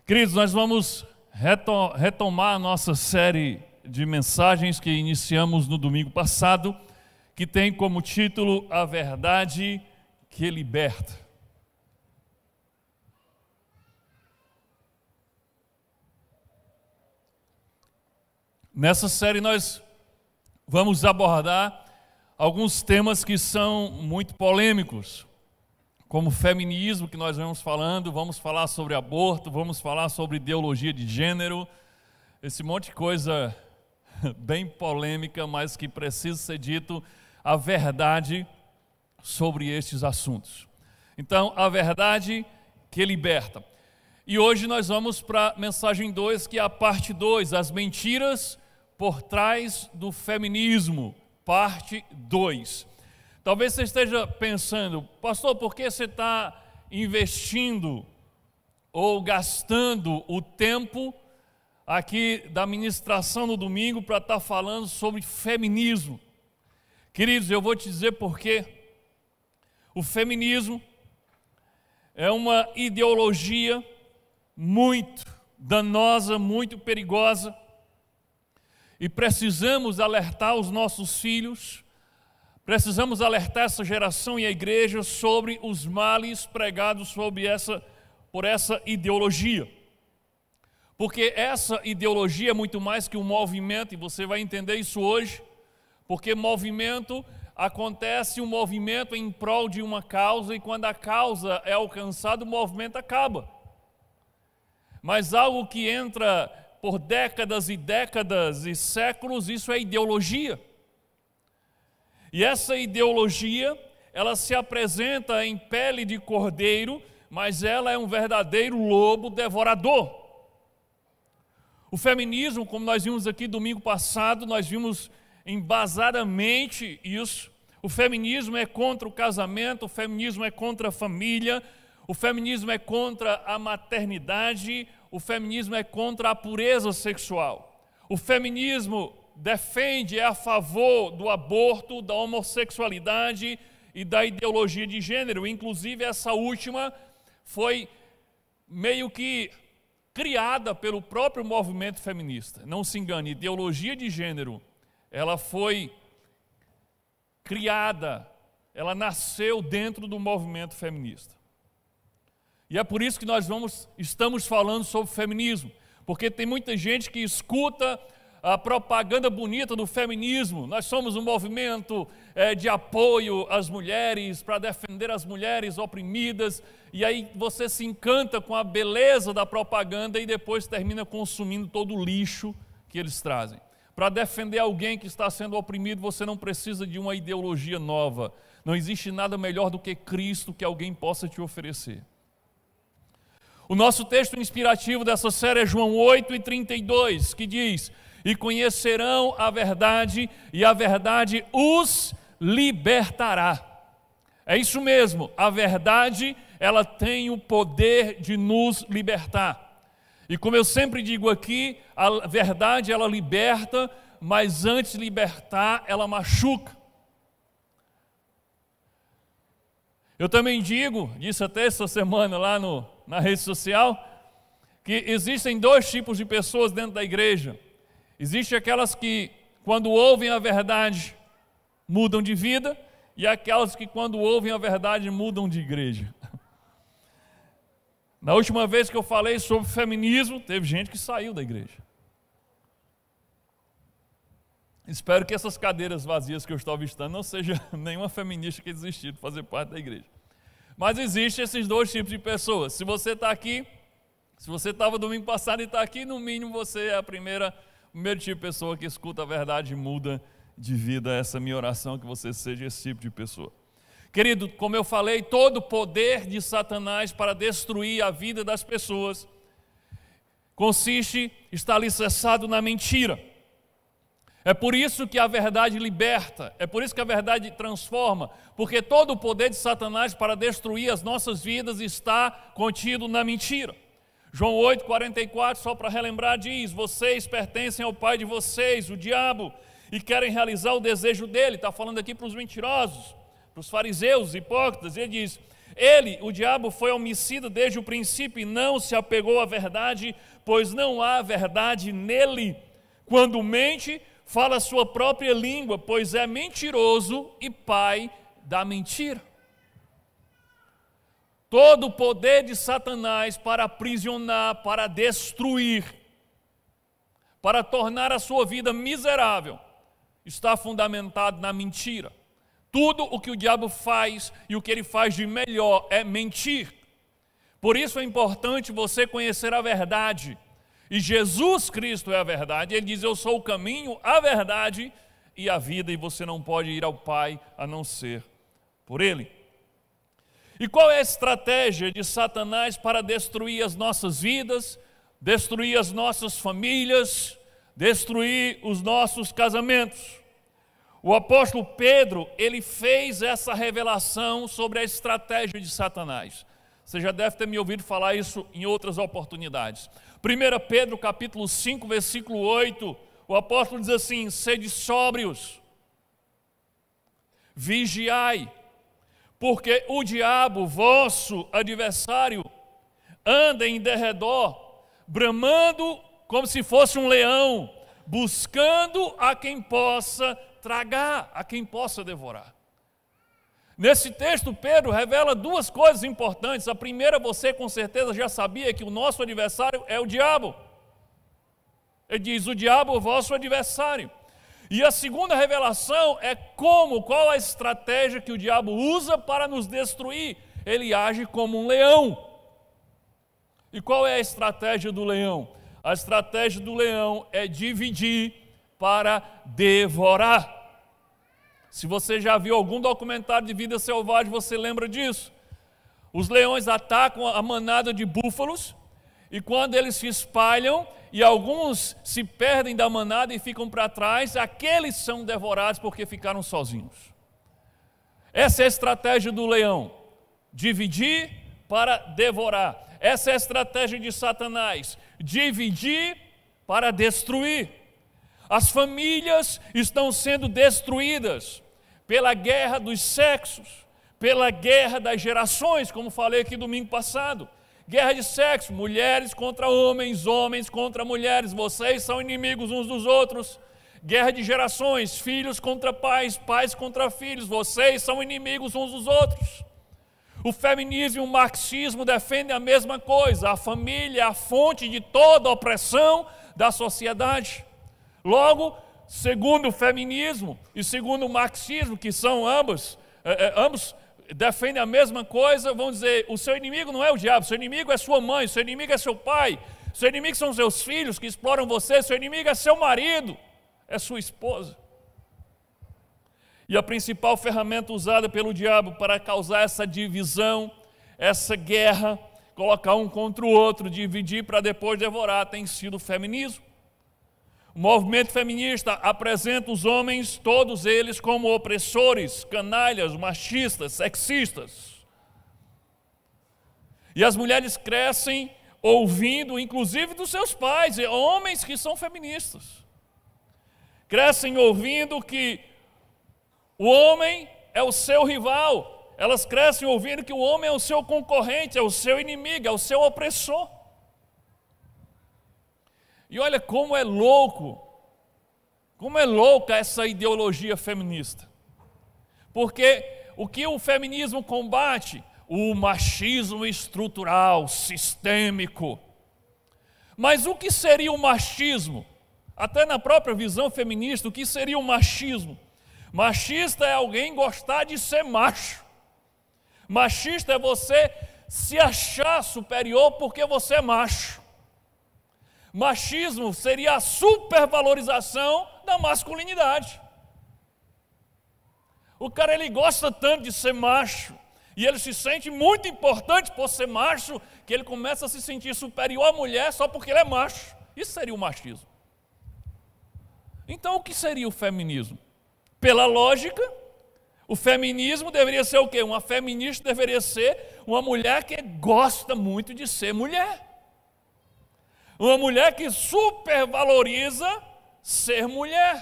Queridos, nós vamos retomar a nossa série de mensagens que iniciamos no domingo passado, que tem como título A Verdade que Liberta. Nessa série nós vamos abordar alguns temas que são muito polêmicos, como o feminismo, que nós vamos falando, vamos falar sobre aborto, vamos falar sobre ideologia de gênero, esse monte de coisa bem polêmica, mas que precisa ser dito a verdade sobre estes assuntos. Então, a verdade que liberta. E hoje nós vamos para a mensagem 2, que é a parte 2, as mentiras por trás do feminismo, parte 2. Talvez você esteja pensando, pastor, por que você está investindo ou gastando o tempo aqui da ministração no domingo para estar falando sobre feminismo? Queridos, eu vou te dizer por quê. O feminismo é uma ideologia muito danosa, muito perigosa, e precisamos alertar os nossos filhos, precisamos alertar essa geração e a igreja sobre os males pregados por essa ideologia. Porque essa ideologia é muito mais que um movimento, e você vai entender isso hoje, porque movimento acontece um movimento em prol de uma causa, e quando a causa é alcançada, o movimento acaba. Mas algo que entra por décadas e décadas e séculos, isso é ideologia. E essa ideologia, ela se apresenta em pele de cordeiro, mas ela é um verdadeiro lobo devorador. O feminismo, como nós vimos aqui domingo passado, nós vimos embasadamente isso. O feminismo é contra o casamento, o feminismo é contra a família, o feminismo é contra a maternidade, o feminismo é contra a pureza sexual. O feminismo defende, é a favor do aborto, da homossexualidade e da ideologia de gênero. Inclusive, essa última foi meio que criada pelo próprio movimento feminista. Não se engane, ideologia de gênero, ela foi criada, ela nasceu dentro do movimento feminista. E é por isso que estamos falando sobre feminismo, porque tem muita gente que escuta a propaganda bonita do feminismo. Nós somos um movimento de apoio às mulheres, para defender as mulheres oprimidas, e aí você se encanta com a beleza da propaganda e depois termina consumindo todo o lixo que eles trazem. Para defender alguém que está sendo oprimido, você não precisa de uma ideologia nova. Não existe nada melhor do que Cristo que alguém possa te oferecer. O nosso texto inspirativo dessa série é João 8:32, que diz: e conhecerão a verdade, e a verdade os libertará. É isso mesmo, a verdade, ela tem o poder de nos libertar. E como eu sempre digo aqui, a verdade, ela liberta, mas antes de libertar, ela machuca. Eu também disse até essa semana lá na rede social, que existem dois tipos de pessoas dentro da igreja. Existem aquelas que, quando ouvem a verdade, mudam de vida, e aquelas que, quando ouvem a verdade, mudam de igreja. Na última vez que eu falei sobre feminismo, teve gente que saiu da igreja. Espero que essas cadeiras vazias que eu estou avistando não seja nenhuma feminista que desistiu de fazer parte da igreja. Mas existem esses dois tipos de pessoas. Se você está aqui, se você estava domingo passado e está aqui, no mínimo você é o primeiro tipo de pessoa que escuta a verdade e muda de vida. Essa é a minha oração, que você seja esse tipo de pessoa. Querido, como eu falei, todo o poder de Satanás para destruir a vida das pessoas está alicerçado na mentira. É por isso que a verdade liberta, é por isso que a verdade transforma, porque todo o poder de Satanás para destruir as nossas vidas está contido na mentira. João 8:44, só para relembrar, diz: vocês pertencem ao pai de vocês, o diabo, e querem realizar o desejo dele. Está falando aqui para os mentirosos, para os fariseus, os hipócritas. Ele diz: Ele, o diabo, foi homicida desde o princípio e não se apegou à verdade, pois não há verdade nele. Quando mente, fala a sua própria língua, pois é mentiroso e pai da mentira. Todo o poder de Satanás para aprisionar, para destruir, para tornar a sua vida miserável, está fundamentado na mentira. Tudo o que o diabo faz e o que ele faz de melhor é mentir. Por isso é importante você conhecer a verdade. E Jesus Cristo é a verdade. Ele diz: eu sou o caminho, a verdade e a vida, e você não pode ir ao Pai a não ser por Ele. E qual é a estratégia de Satanás para destruir as nossas vidas, destruir as nossas famílias, destruir os nossos casamentos? O apóstolo Pedro, ele fez essa revelação sobre a estratégia de Satanás. Você já deve ter me ouvido falar isso em outras oportunidades. 1 Pedro capítulo 5, versículo 8, o apóstolo diz assim: sede sóbrios, vigiai, porque o diabo, vosso adversário, anda em derredor, bramando como se fosse um leão, buscando a quem possa tragar, a quem possa devorar. Nesse texto, Pedro revela duas coisas importantes. A primeira, você com certeza já sabia, que o nosso adversário é o diabo. Ele diz: o diabo é o vosso adversário. E a segunda revelação é qual a estratégia que o diabo usa para nos destruir. Ele age como um leão. E qual é a estratégia do leão? A estratégia do leão é dividir para devorar. Se você já viu algum documentário de vida selvagem, você lembra disso. Os leões atacam a manada de búfalos, e quando eles se espalham, e alguns se perdem da manada e ficam para trás, aqueles são devorados porque ficaram sozinhos. Essa é a estratégia do leão: dividir para devorar. Essa é a estratégia de Satanás: dividir para destruir. As famílias estão sendo destruídas pela guerra dos sexos, pela guerra das gerações, como falei aqui domingo passado. Guerra de sexo, mulheres contra homens, homens contra mulheres, vocês são inimigos uns dos outros. Guerra de gerações, filhos contra pais, pais contra filhos, vocês são inimigos uns dos outros. O feminismo e o marxismo defendem a mesma coisa: a família é a fonte de toda a opressão da sociedade. Logo, segundo o feminismo e segundo o marxismo, que são ambos defendem a mesma coisa, vão dizer: o seu inimigo não é o diabo, seu inimigo é sua mãe, seu inimigo é seu pai, seu inimigo são seus filhos que exploram você, seu inimigo é seu marido, é sua esposa. E a principal ferramenta usada pelo diabo para causar essa divisão, essa guerra, colocar um contra o outro, dividir para depois devorar, tem sido o feminismo. O movimento feminista apresenta os homens, todos eles, como opressores, canalhas, machistas, sexistas. E as mulheres crescem ouvindo, inclusive dos seus pais, homens que são feministas. Crescem ouvindo que o homem é o seu rival. Elas crescem ouvindo que o homem é o seu concorrente, é o seu inimigo, é o seu opressor. E olha como é louca essa ideologia feminista. Porque o que o feminismo combate? O machismo estrutural, sistêmico. Mas o que seria o machismo? Até na própria visão feminista, o que seria o machismo? Machista é alguém gostar de ser macho. Machista é você se achar superior porque você é macho. Machismo seria a supervalorização da masculinidade. O cara, ele gosta tanto de ser macho, e ele se sente muito importante por ser macho, que ele começa a se sentir superior à mulher só porque ele é macho. Isso seria o machismo. Então, o que seria o feminismo? Pela lógica, o feminismo deveria ser o quê? Uma feminista deveria ser uma mulher que gosta muito de ser mulher. Uma mulher que supervaloriza ser mulher.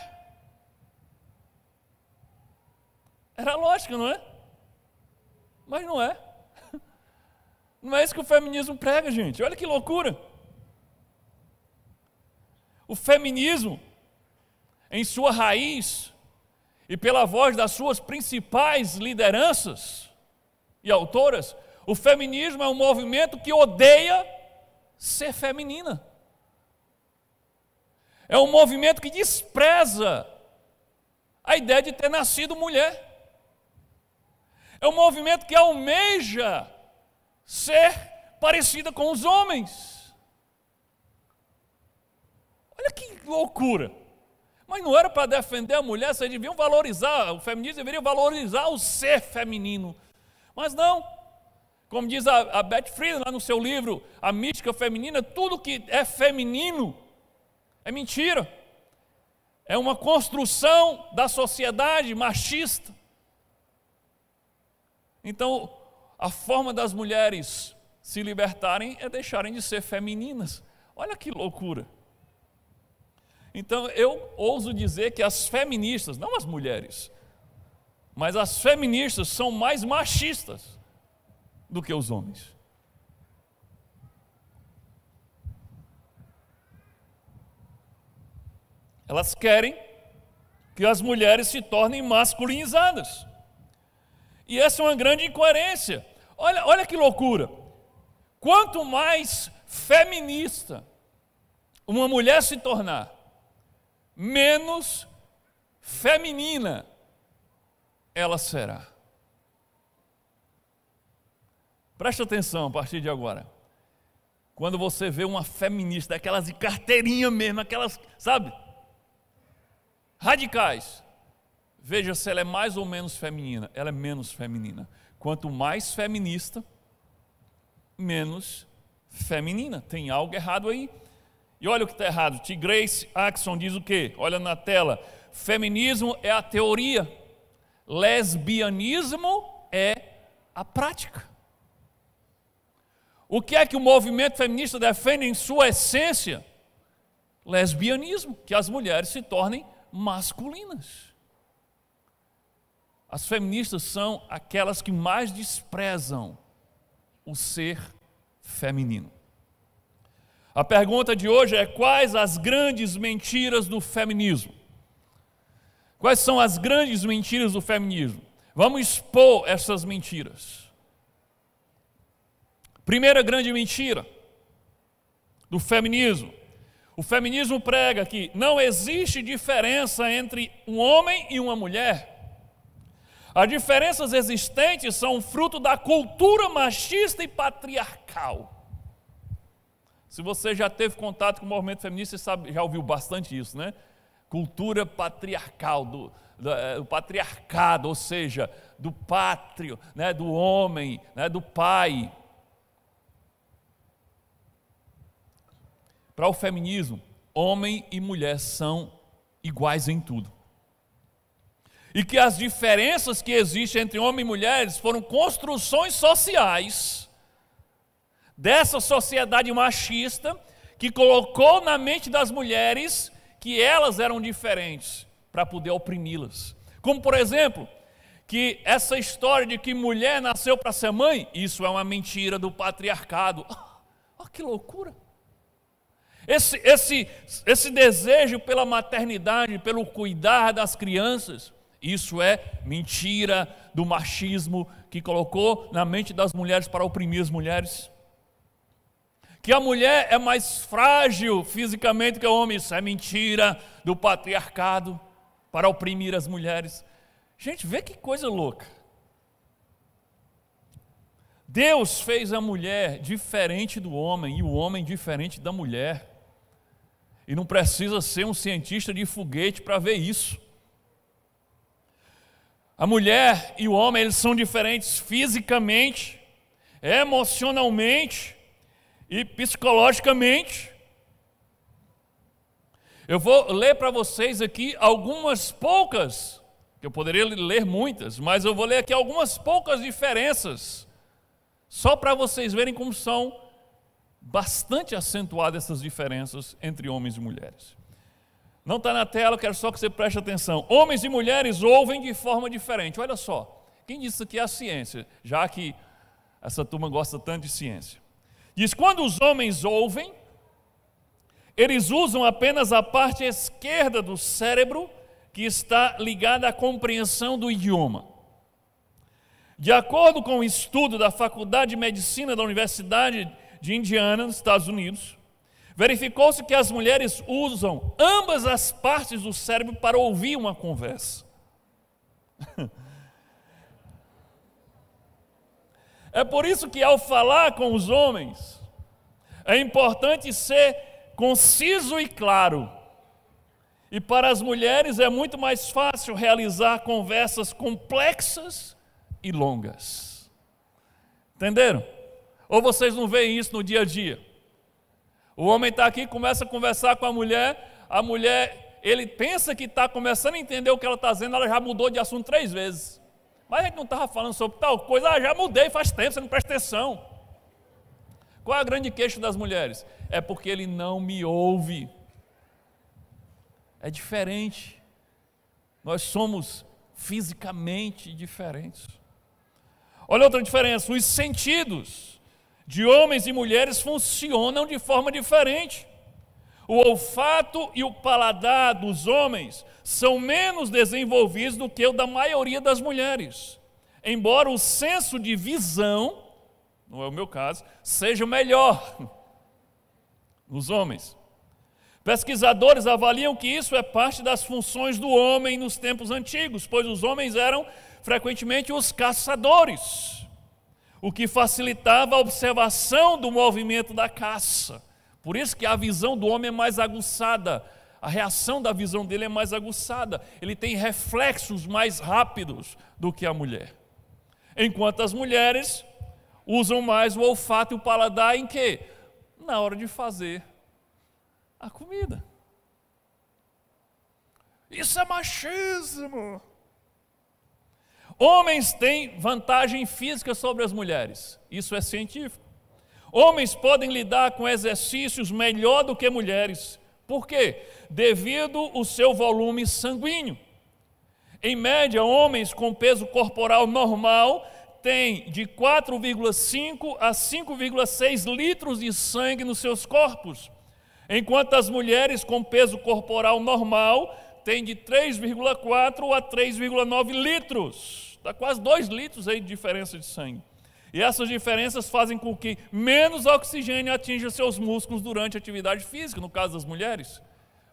Era lógico, não é? Mas não é. Não é isso que o feminismo prega, gente. Olha que loucura. O feminismo, em sua raiz e pela voz das suas principais lideranças e autoras, o feminismo é um movimento que odeia ser feminina. É um movimento que despreza a ideia de ter nascido mulher. É um movimento que almeja ser parecida com os homens. Olha que loucura. Mas não era para defender a mulher, vocês deviam valorizar, o feminismo deveria valorizar o ser feminino. Mas não. Como diz a Beth Friedan lá no seu livro, A Mística Feminina, tudo que é feminino é mentira. É uma construção da sociedade machista. Então, a forma das mulheres se libertarem é deixarem de ser femininas. Olha que loucura. Então, eu ouso dizer que as feministas, não as mulheres, mas as feministas são mais machistas do que os homens. Elas querem que as mulheres se tornem masculinizadas. E essa é uma grande incoerência. Olha que loucura. Quanto mais feminista uma mulher se tornar, menos feminina ela será. Preste atenção a partir de agora. Quando você vê uma feminista, aquelas de carteirinha mesmo, aquelas, sabe, radicais, veja se ela é mais ou menos feminina. Ela é menos feminina. Quanto mais feminista, menos feminina. Tem algo errado aí. E olha o que está errado. T. Grace Axon diz o quê? Olha na tela. Feminismo é a teoria. Lesbianismo é a prática. O que é que o movimento feminista defende em sua essência? Lesbianismo, que as mulheres se tornem masculinas. As feministas são aquelas que mais desprezam o ser feminino. A pergunta de hoje é: quais as grandes mentiras do feminismo? Quais são as grandes mentiras do feminismo? Vamos expor essas mentiras. Primeira grande mentira do feminismo. O feminismo prega que não existe diferença entre um homem e uma mulher. As diferenças existentes são fruto da cultura machista e patriarcal. Se você já teve contato com o movimento feminista, você sabe, já ouviu bastante isso, né? Cultura patriarcal, do patriarcado, ou seja, do pátrio, né? Do homem, né? Do pai. Para o feminismo, homem e mulher são iguais em tudo. E que as diferenças que existem entre homens e mulheres foram construções sociais dessa sociedade machista que colocou na mente das mulheres que elas eram diferentes para poder oprimi-las. Como, por exemplo, que essa história de que mulher nasceu para ser mãe, isso é uma mentira do patriarcado. Que loucura! Esse desejo pela maternidade, pelo cuidar das crianças, isso é mentira do machismo que colocou na mente das mulheres para oprimir as mulheres. Que a mulher é mais frágil fisicamente que o homem, isso é mentira do patriarcado para oprimir as mulheres. Gente, vê que coisa louca. Deus fez a mulher diferente do homem e o homem diferente da mulher. E não precisa ser um cientista de foguete para ver isso. A mulher e o homem, eles são diferentes fisicamente, emocionalmente e psicologicamente. Eu vou ler para vocês aqui algumas poucas, que eu poderia ler muitas, mas eu vou ler aqui algumas poucas diferenças, só para vocês verem como são bastante acentuadas essas diferenças entre homens e mulheres. Não está na tela, eu quero só que você preste atenção. Homens e mulheres ouvem de forma diferente. Olha só, quem disse isso aqui é a ciência, já que Essa turma gosta tanto de ciência. Diz: quando os homens ouvem, eles usam apenas a parte esquerda do cérebro que está ligada à compreensão do idioma. De acordo com o estudo da Faculdade de Medicina da Universidade de Indiana, nos Estados Unidos, verificou-se que as mulheres usam ambas as partes do cérebro para ouvir uma conversa. É por isso que, ao falar com os homens, é importante ser conciso e claro. E para as mulheres é muito mais fácil realizar conversas complexas e longas. Entenderam? Ou vocês não veem isso no dia a dia? O homem está aqui, começa a conversar com a mulher, ele pensa que está começando a entender o que ela está dizendo, ela já mudou de assunto 3 vezes. Mas a gente não estava falando sobre tal coisa, já mudei faz tempo, você não presta atenção. Qual é a grande queixa das mulheres? É porque ele não me ouve. É diferente. Nós somos fisicamente diferentes. Olha outra diferença: os sentidos de homens e mulheres funcionam de forma diferente. O olfato e o paladar dos homens são menos desenvolvidos do que o da maioria das mulheres, embora o senso de visão, não é o meu caso, seja melhor nos homens. Pesquisadores avaliam que isso é parte das funções do homem nos tempos antigos, pois os homens eram frequentemente os caçadores, o que facilitava a observação do movimento da caça. Por isso que a visão do homem é mais aguçada, a reação da visão dele é mais aguçada, ele tem reflexos mais rápidos do que a mulher. Enquanto as mulheres usam mais o olfato e o paladar em quê? Na hora de fazer a comida. Isso é machismo. Homens têm vantagem física sobre as mulheres, isso é científico. Homens podem lidar com exercícios melhor do que mulheres. Por quê? Devido ao seu volume sanguíneo. Em média, homens com peso corporal normal têm de 4,5 a 5,6 litros de sangue nos seus corpos, enquanto as mulheres com peso corporal normal têm de 3,4 a 3,9 litros. Dá quase 2 litros aí de diferença de sangue. E essas diferenças fazem com que menos oxigênio atinja seus músculos durante a atividade física, no caso das mulheres.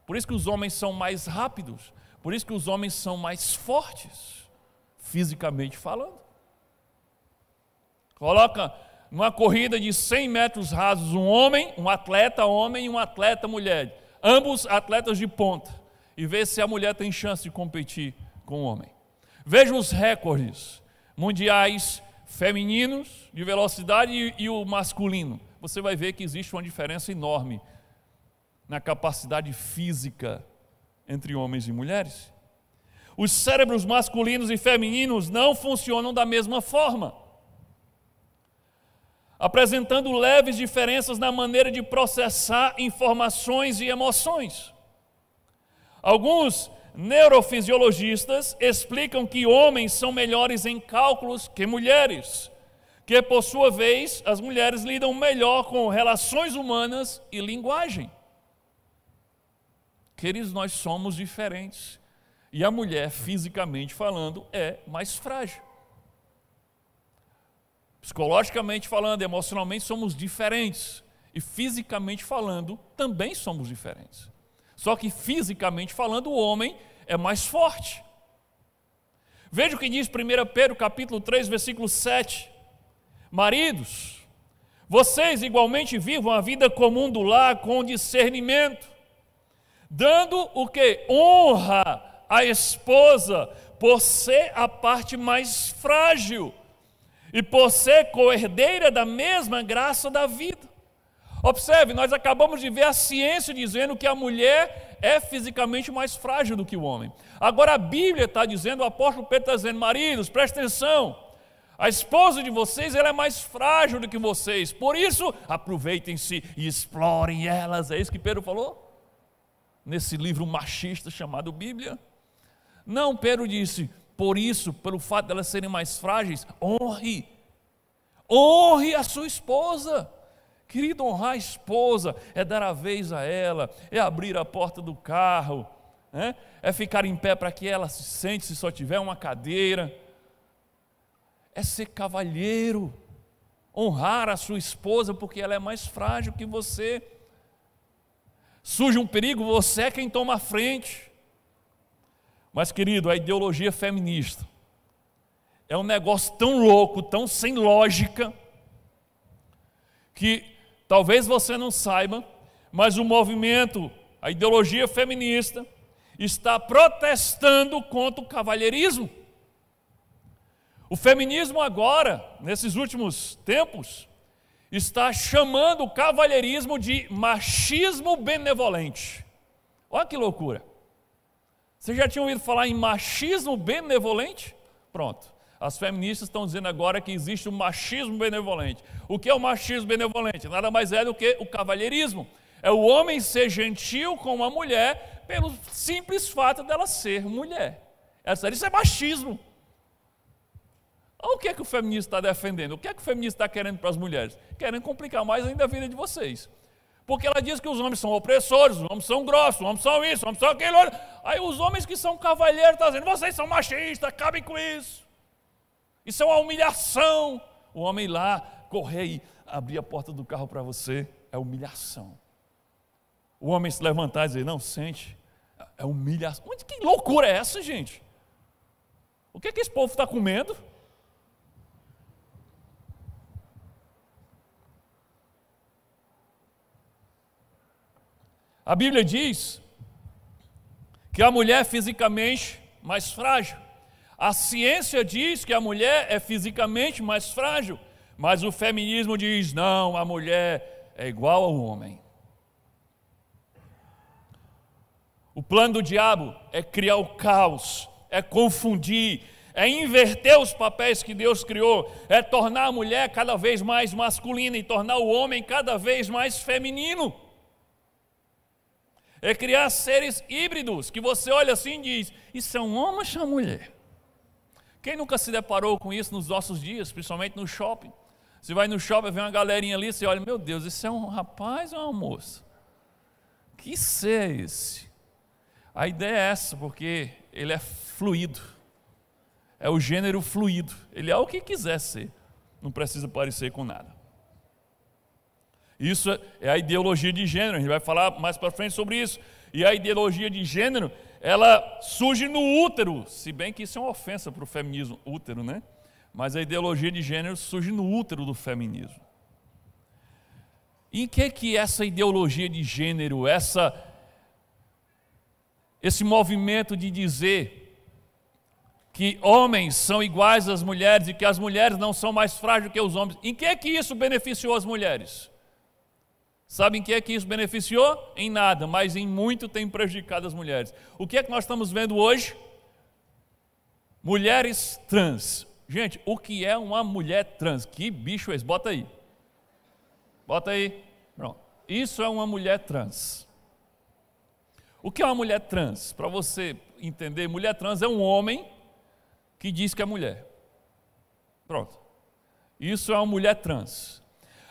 Por isso que os homens são mais rápidos, por isso que os homens são mais fortes, fisicamente falando. Coloca numa corrida de 100 metros rasos um atleta homem e um atleta mulher, ambos atletas de ponta, e vê se a mulher tem chance de competir com o homem. Veja os recordes mundiais femininos de velocidade e o masculino. Você vai ver que existe uma diferença enorme na capacidade física entre homens e mulheres. Os cérebros masculinos e femininos não funcionam da mesma forma, apresentando leves diferenças na maneira de processar informações e emoções. Alguns neurofisiologistas explicam que homens são melhores em cálculos que mulheres, que por sua vez as mulheres lidam melhor com relações humanas e linguagem. Queridos, nós somos diferentes e a mulher, fisicamente falando, é mais frágil. Psicologicamente falando, emocionalmente somos diferentes e fisicamente falando também somos diferentes. Só que fisicamente falando o homem é mais forte. Veja o que diz 1 Pedro capítulo 3, versículo 7. Maridos, vocês igualmente vivam a vida comum do lar com discernimento, dando o que? Honra à esposa por ser a parte mais frágil e por ser coerdeira da mesma graça da vida. Observe, nós acabamos de ver a ciência dizendo que a mulher é fisicamente mais frágil do que o homem. Agora a Bíblia está dizendo, o apóstolo Pedro está dizendo, maridos, prestem atenção, a esposa de vocês ela é mais frágil do que vocês, por isso aproveitem-se e explorem elas. É isso que Pedro falou? Nesse livro machista chamado Bíblia? Não, Pedro disse, por isso, pelo fato de elas serem mais frágeis, honre Honre a sua esposa. Querido, honrar a esposa é dar a vez a ela, é abrir a porta do carro, né? É ficar em pé para que ela se sente se só tiver uma cadeira. É ser cavalheiro, honrar a sua esposa porque ela é mais frágil que você. Surge um perigo, você é quem toma a frente. Mas, querido, a ideologia feminista é um negócio tão louco, tão sem lógica, que talvez você não saiba, mas o movimento, a ideologia feminista, está protestando contra o cavalheirismo. O feminismo agora, nesses últimos tempos, está chamando o cavalheirismo de machismo benevolente. Olha que loucura. Você já tinha ouvido falar em machismo benevolente? Pronto. As feministas estão dizendo agora que existe o machismo benevolente. O que é o machismo benevolente? Nada mais é do que o cavalheirismo. É o homem ser gentil com uma mulher pelo simples fato dela ser mulher. Isso é machismo. O que é que o feminista está defendendo? O que é que o feminista está querendo para as mulheres? Querendo complicar mais ainda a vida de vocês. Porque ela diz que os homens são opressores, os homens são grossos, os homens são isso, os homens são aquilo. Aí os homens que são cavalheiros estão dizendo, vocês são machistas, acabem com isso. Isso é uma humilhação. O homem lá, correr e abrir a porta do carro para você, é humilhação. O homem se levantar e dizer, não, sente, é humilhação. Que loucura é essa, gente? O que é que esse povo está comendo? A Bíblia diz que a mulher é fisicamente mais frágil. A ciência diz que a mulher é fisicamente mais frágil, mas o feminismo diz, não, a mulher é igual ao homem. O plano do diabo é criar o caos, é confundir, é inverter os papéis que Deus criou, é tornar a mulher cada vez mais masculina e tornar o homem cada vez mais feminino. É criar seres híbridos, que você olha assim e diz, isso é um homem ou isso é uma mulher? Quem nunca se deparou com isso nos nossos dias, principalmente no shopping? Você vai no shopping, vê uma galerinha ali, você olha, meu Deus, isso é um rapaz ou uma moça? Que ser é esse? A ideia é essa, porque ele é fluido. É o gênero fluido. Ele é o que quiser ser. Não precisa parecer com nada. Isso é a ideologia de gênero, a gente vai falar mais para frente sobre isso. E a ideologia de gênero, ela surge no útero, se bem que isso é uma ofensa para o feminismo, útero, né? Mas a ideologia de gênero surge no útero do feminismo. E em que essa ideologia de gênero, esse movimento de dizer que homens são iguais às mulheres e que as mulheres não são mais frágeis que os homens, em que isso beneficiou as mulheres? Sabem em que isso beneficiou? Em nada, mas em muito tem prejudicado as mulheres. O que é que nós estamos vendo hoje? Mulheres trans. Gente, o que é uma mulher trans? Que bicho é esse? Bota aí. Bota aí. Pronto. Isso é uma mulher trans. O que é uma mulher trans? Para você entender, mulher trans é um homem que diz que é mulher. Pronto. Isso é uma mulher trans.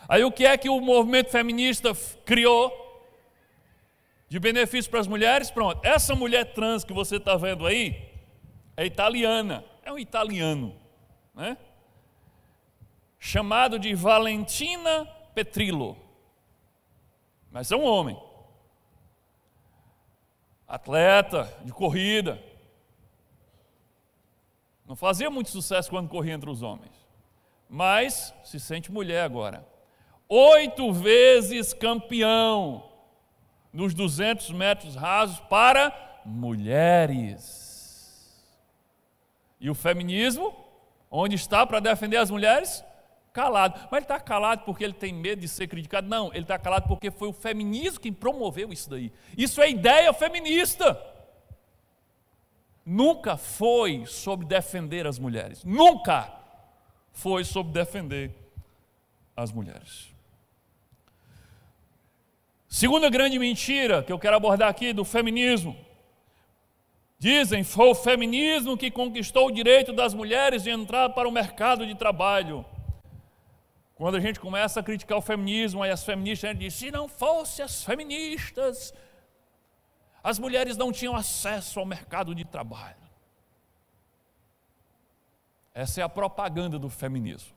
Aí o que é que o movimento feminista criou de benefício para as mulheres? Pronto, essa mulher trans que você está vendo aí é italiana, é um italiano, né? Chamado de Valentina Petrillo, mas é um homem, atleta de corrida, não fazia muito sucesso quando corria entre os homens, mas se sente mulher agora. 8 vezes campeão nos 200 metros rasos para mulheres. E o feminismo, onde está para defender as mulheres? Calado. Mas ele está calado porque ele tem medo de ser criticado? Não, ele está calado porque foi o feminismo que promoveu isso daí. Isso é ideia feminista. Nunca foi sobre defender as mulheres. Nunca foi sobre defender as mulheres. Segunda grande mentira que eu quero abordar aqui do feminismo. Dizem, foi o feminismo que conquistou o direito das mulheres de entrar para o mercado de trabalho. quando a gente começa a criticar o feminismo, aí as feministas, a gente diz, se não fosse as feministas, as mulheres não tinham acesso ao mercado de trabalho. Essa é a propaganda do feminismo.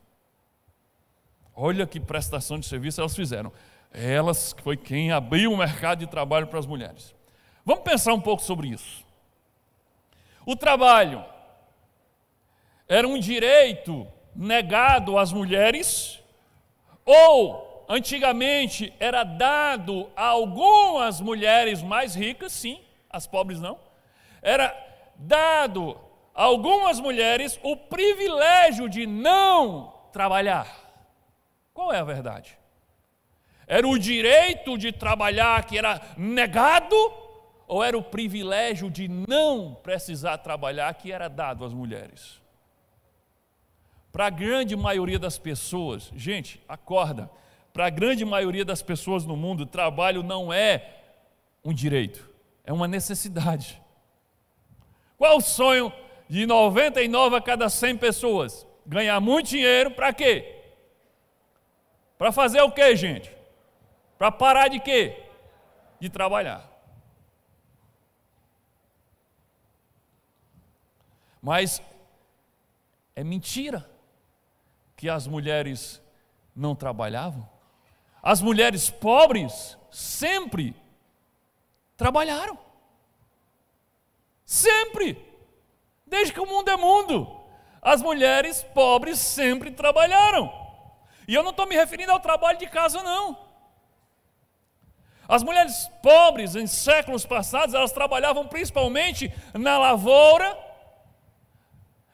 Olha que prestação de serviço elas fizeram. Elas foi quem abriu o mercado de trabalho para as mulheres. Vamos pensar um pouco sobre isso. O trabalho era um direito negado às mulheres, ou antigamente era dado a algumas mulheres mais ricas, sim, as pobres não, era dado a algumas mulheres o privilégio de não trabalhar. Qual é a verdade? Era o direito de trabalhar que era negado, ou era o privilégio de não precisar trabalhar que era dado às mulheres? Para a grande maioria das pessoas, gente, acorda, para a grande maioria das pessoas no mundo, o trabalho não é um direito, é uma necessidade. Qual o sonho de 99 a cada 100 pessoas? Ganhar muito dinheiro, para quê? Para fazer o quê, gente? Para parar de quê? De trabalhar. Mas é mentira que as mulheres não trabalhavam. As mulheres pobres sempre trabalharam. Sempre. Desde que o mundo é mundo. As mulheres pobres sempre trabalharam. E eu não estou me referindo ao trabalho de casa, não. As mulheres pobres, em séculos passados, elas trabalhavam principalmente na lavoura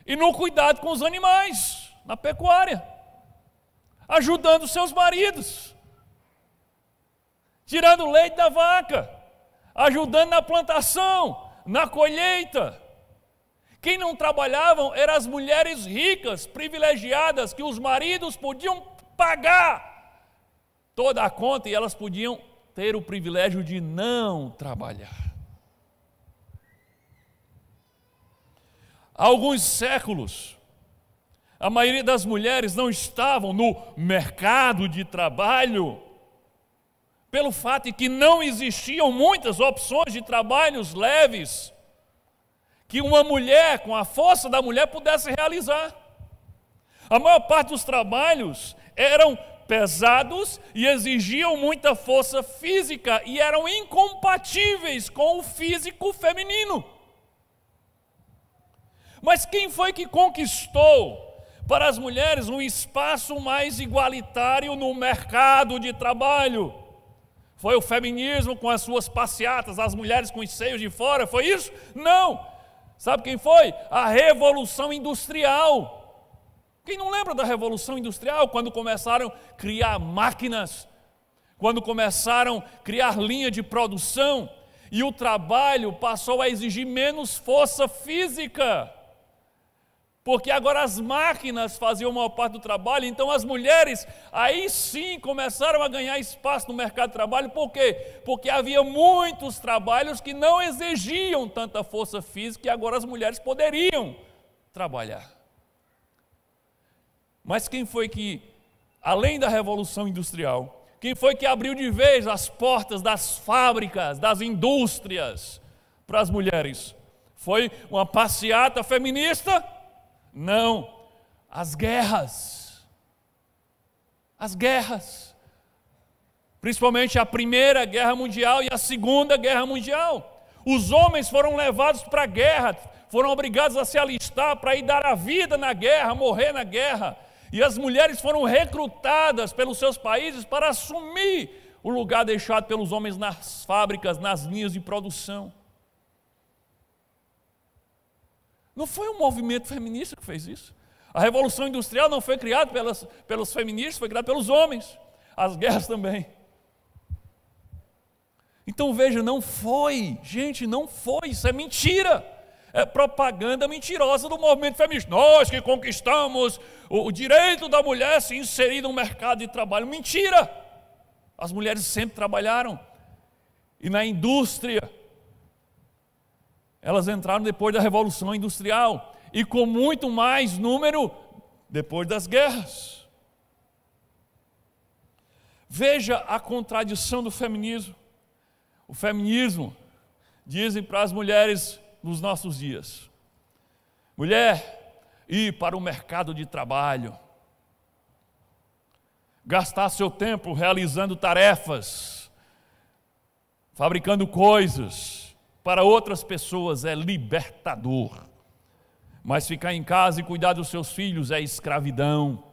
e no cuidado com os animais, na pecuária, ajudando seus maridos, tirando o leite da vaca, ajudando na plantação, na colheita. Quem não trabalhavam eram as mulheres ricas, privilegiadas, que os maridos podiam pagar toda a conta e elas podiam ter o privilégio de não trabalhar. Há alguns séculos, a maioria das mulheres não estavam no mercado de trabalho, pelo fato de que não existiam muitas opções de trabalhos leves, que uma mulher, com a força da mulher, pudesse realizar. A maior parte dos trabalhos eram pesados e exigiam muita força física e eram incompatíveis com o físico feminino. Mas quem foi que conquistou para as mulheres um espaço mais igualitário no mercado de trabalho? Foi o feminismo com as suas passeatas, as mulheres com os seios de fora, foi isso? Não! Sabe quem foi? A Revolução Industrial. Quem não lembra da Revolução Industrial, quando começaram a criar máquinas, quando começaram a criar linha de produção, e o trabalho passou a exigir menos força física, porque agora as máquinas faziam uma parte do trabalho, então as mulheres aí sim começaram a ganhar espaço no mercado de trabalho. Por quê? Porque havia muitos trabalhos que não exigiam tanta força física e agora as mulheres poderiam trabalhar. Mas quem foi que, além da Revolução Industrial, quem foi que abriu de vez as portas das fábricas, das indústrias para as mulheres? Foi uma passeata feminista? Não, as guerras. As guerras. Principalmente a Primeira Guerra Mundial e a Segunda Guerra Mundial. Os homens foram levados para a guerra, foram obrigados a se alistar para ir dar a vida na guerra, morrer na guerra. E as mulheres foram recrutadas pelos seus países para assumir o lugar deixado pelos homens nas fábricas, nas linhas de produção. Não foi um movimento feminista que fez isso. A Revolução Industrial não foi criada pelos feministas, foi criada pelos homens. As guerras também. Então veja, não foi, gente, não foi, isso é mentira. É propaganda mentirosa do movimento feminista. Nós que conquistamos o direito da mulher se inserir no mercado de trabalho. Mentira! As mulheres sempre trabalharam. E na indústria, elas entraram depois da Revolução Industrial. E com muito mais número depois das guerras. Veja a contradição do feminismo. O feminismo, dizem para as mulheres nos nossos dias: mulher, ir para o mercado de trabalho, gastar seu tempo realizando tarefas, fabricando coisas para outras pessoas é libertador, mas ficar em casa e cuidar dos seus filhos é escravidão.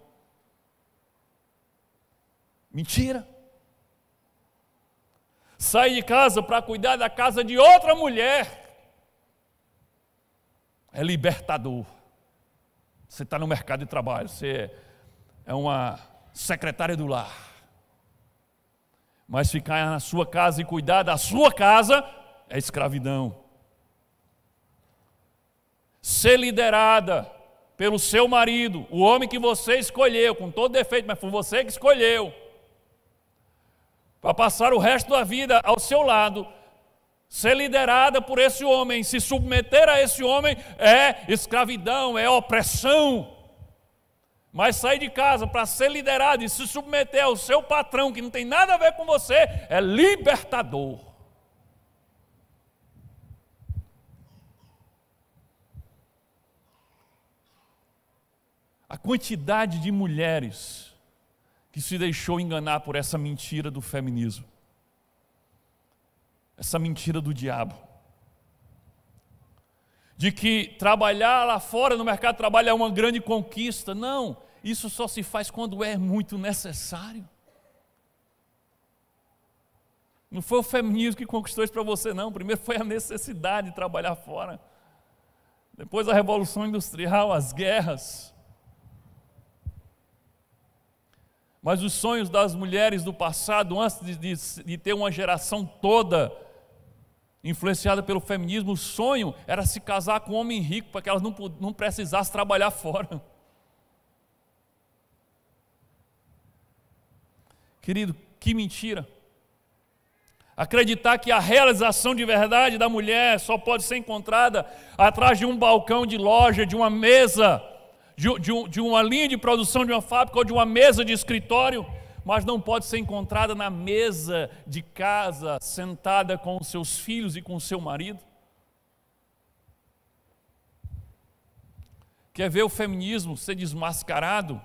Mentira! Sair de casa para cuidar da casa de outra mulher é libertador. Você está no mercado de trabalho, você é uma secretária do lar. Mas ficar na sua casa e cuidar da sua casa é escravidão. Ser liderada pelo seu marido, o homem que você escolheu, com todo defeito, mas foi você que escolheu, para passar o resto da vida ao seu lado, ser liderada por esse homem, se submeter a esse homem é escravidão, é opressão. Mas sair de casa para ser liderado e se submeter ao seu patrão, que não tem nada a ver com você, é libertador. A quantidade de mulheres que se deixou enganar por essa mentira do feminismo, essa mentira do diabo, de que trabalhar lá fora no mercado de trabalho é uma grande conquista. Não, isso só se faz quando é muito necessário. Não foi o feminismo que conquistou isso para você, não. Primeiro foi a necessidade de trabalhar fora. Depois a Revolução Industrial, as guerras. Mas os sonhos das mulheres do passado, antes de ter uma geração toda influenciada pelo feminismo, o sonho era se casar com um homem rico para que elas não precisassem trabalhar fora. Querido, que mentira! Acreditar que a realização de verdade da mulher só pode ser encontrada atrás de um balcão de loja, de uma mesa, de uma linha de produção de uma fábrica ou de uma mesa de escritório, mas não pode ser encontrada na mesa de casa, sentada com os seus filhos e com o seu marido. Quer ver o feminismo ser desmascarado?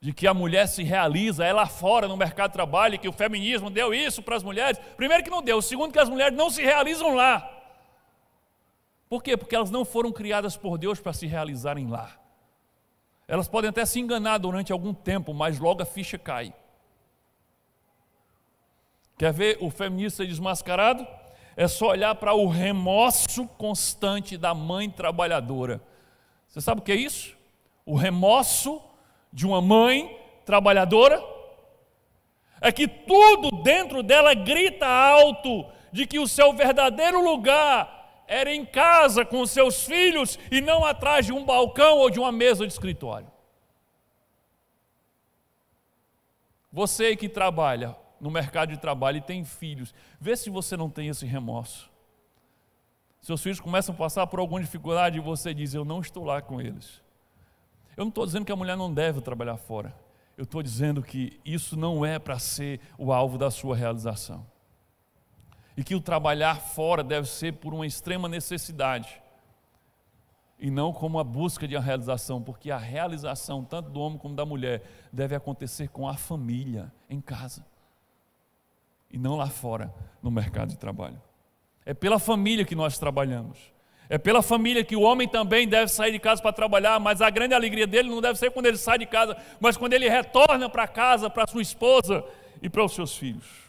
De que a mulher se realiza, é lá fora no mercado de trabalho, que o feminismo deu isso para as mulheres. Primeiro que não deu, segundo que as mulheres não se realizam lá. Por quê? Porque elas não foram criadas por Deus para se realizarem lá. Elas podem até se enganar durante algum tempo, mas logo a ficha cai. Quer ver o feminismo ser desmascarado? É só olhar para o remorso constante da mãe trabalhadora. Você sabe o que é isso? O remorso de uma mãe trabalhadora é que tudo dentro dela grita alto de que o seu verdadeiro lugar era em casa com os seus filhos e não atrás de um balcão ou de uma mesa de escritório. Você que trabalha no mercado de trabalho e tem filhos, vê se você não tem esse remorso. Seus filhos começam a passar por alguma dificuldade e você diz: eu não estou lá com eles. Eu não estou dizendo que a mulher não deve trabalhar fora. Eu estou dizendo que isso não é para ser o alvo da sua realização. E que o trabalhar fora deve ser por uma extrema necessidade. E não como a busca de uma realização, porque a realização, tanto do homem como da mulher, deve acontecer com a família, em casa. E não lá fora, no mercado de trabalho. É pela família que nós trabalhamos. É pela família que o homem também deve sair de casa para trabalhar, mas a grande alegria dele não deve ser quando ele sai de casa, mas quando ele retorna para casa, para sua esposa e para os seus filhos.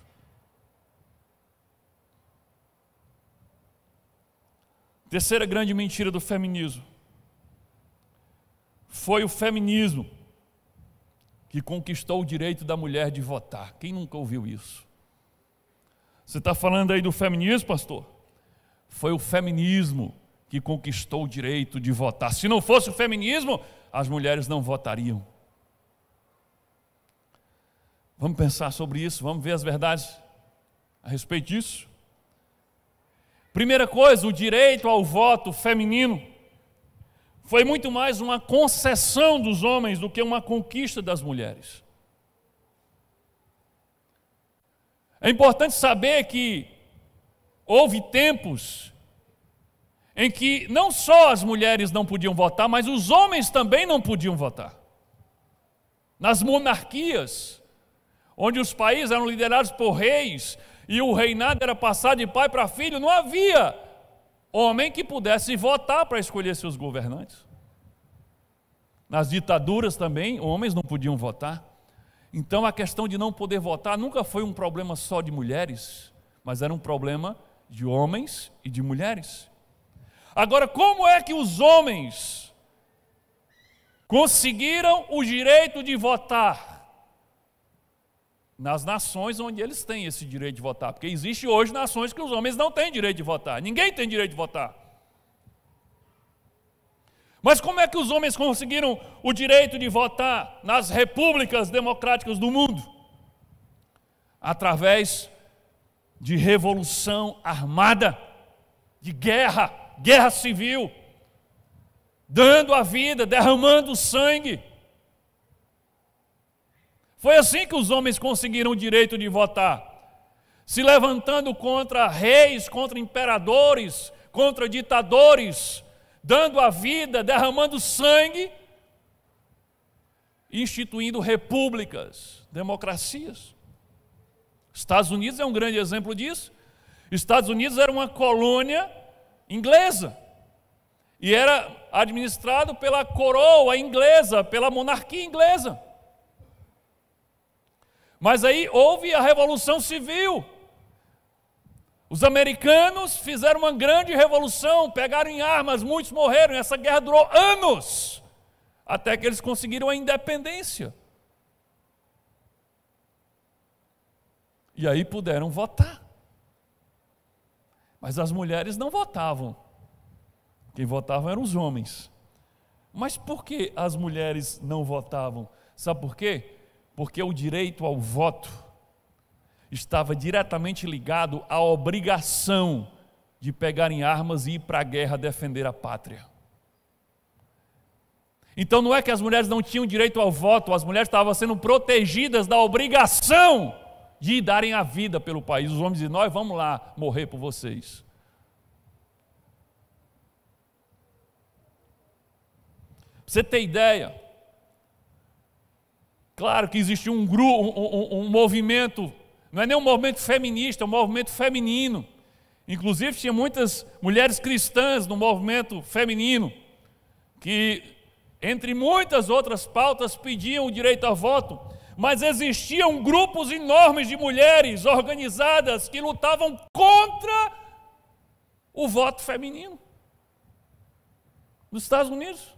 Terceira grande mentira do feminismo. Foi o feminismo que conquistou o direito da mulher de votar. Quem nunca ouviu isso? Você está falando aí do feminismo, pastor? Foi o feminismo que conquistou o direito de votar. Se não fosse o feminismo, as mulheres não votariam. Vamos pensar sobre isso, vamos ver as verdades a respeito disso. Primeira coisa, o direito ao voto feminino foi muito mais uma concessão dos homens do que uma conquista das mulheres. É importante saber que houve tempos em que não só as mulheres não podiam votar, mas os homens também não podiam votar. Nas monarquias, onde os países eram liderados por reis e o reinado era passado de pai para filho, não havia homem que pudesse votar para escolher seus governantes. Nas ditaduras também, homens não podiam votar. Então a questão de não poder votar nunca foi um problema só de mulheres, mas era um problema de homens e de mulheres. Agora, como é que os homens conseguiram o direito de votar? Nas nações onde eles têm esse direito de votar, porque existe hoje nações que os homens não têm direito de votar, ninguém tem direito de votar. Mas como é que os homens conseguiram o direito de votar nas repúblicas democráticas do mundo? Através de revolução armada, de guerra civil, dando a vida, derramando sangue. Foi assim que os homens conseguiram o direito de votar, se levantando contra reis, contra imperadores, contra ditadores, dando a vida, derramando sangue, instituindo repúblicas, democracias. Estados Unidos é um grande exemplo disso. Estados Unidos era uma colônia inglesa e era administrado pela coroa inglesa, pela monarquia inglesa. Mas aí houve a Revolução Civil. Os americanos fizeram uma grande revolução, pegaram em armas, muitos morreram. Essa guerra durou anos, até que eles conseguiram a independência. E aí puderam votar. Mas as mulheres não votavam. Quem votava eram os homens. Mas por que as mulheres não votavam? Sabe por quê? Porque o direito ao voto estava diretamente ligado à obrigação de pegar em armas e ir para a guerra defender a pátria. Então não é que as mulheres não tinham direito ao voto, as mulheres estavam sendo protegidas da obrigação de darem a vida pelo país. Os homens diziam, nós vamos lá morrer por vocês. Pra você ter ideia, claro que existe um movimento, não é nem um movimento feminista, é um movimento feminino. Inclusive tinha muitas mulheres cristãs no movimento feminino, que entre muitas outras pautas pediam o direito ao voto, mas existiam grupos enormes de mulheres organizadas que lutavam contra o voto feminino. Nos Estados Unidos,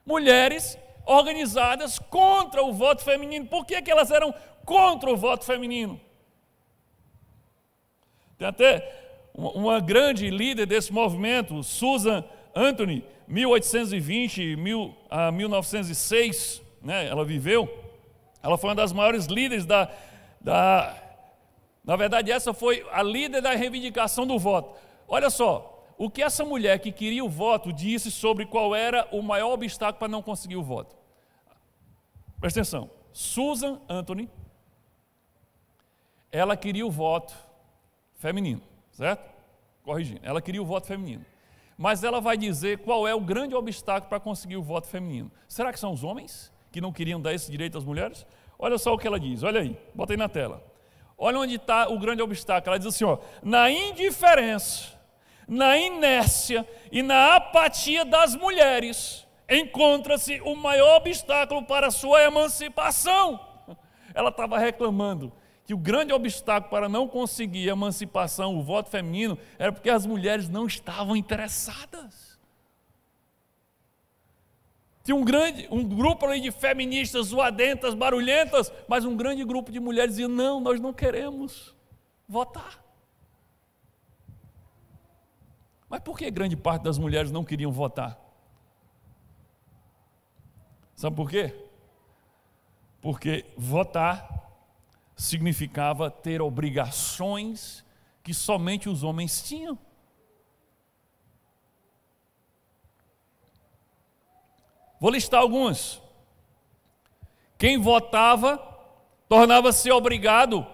mulheres organizadas contra o voto feminino. Por que elas eram contra o voto feminino? Tem até uma grande líder desse movimento, Susan Anthony, 1820 a 1906, né, ela viveu. Ela foi uma das maiores líderes na verdade, essa foi a líder da reivindicação do voto. Olha só, o que essa mulher que queria o voto disse sobre qual era o maior obstáculo para não conseguir o voto. Presta atenção, Susan Anthony, ela queria o voto feminino, certo? Corrigindo, ela queria o voto feminino. Mas ela vai dizer qual é o grande obstáculo para conseguir o voto feminino. Será que são os homens que não queriam dar esse direito às mulheres? Olha só o que ela diz, olha aí, bota aí na tela. Olha onde está o grande obstáculo. Ela diz assim, ó, na indiferença, na inércia e na apatia das mulheres encontra-se o maior obstáculo para a sua emancipação. Ela estava reclamando que o grande obstáculo para não conseguir a emancipação, o voto feminino, era porque as mulheres não estavam interessadas. Tinha um grupo ali de feministas zoadentas, barulhentas, mas um grande grupo de mulheres dizia, não, nós não queremos votar. Mas por que grande parte das mulheres não queriam votar? Sabe por quê? Porque votar significava ter obrigações que somente os homens tinham. Vou listar algumas. Quem votava tornava-se obrigado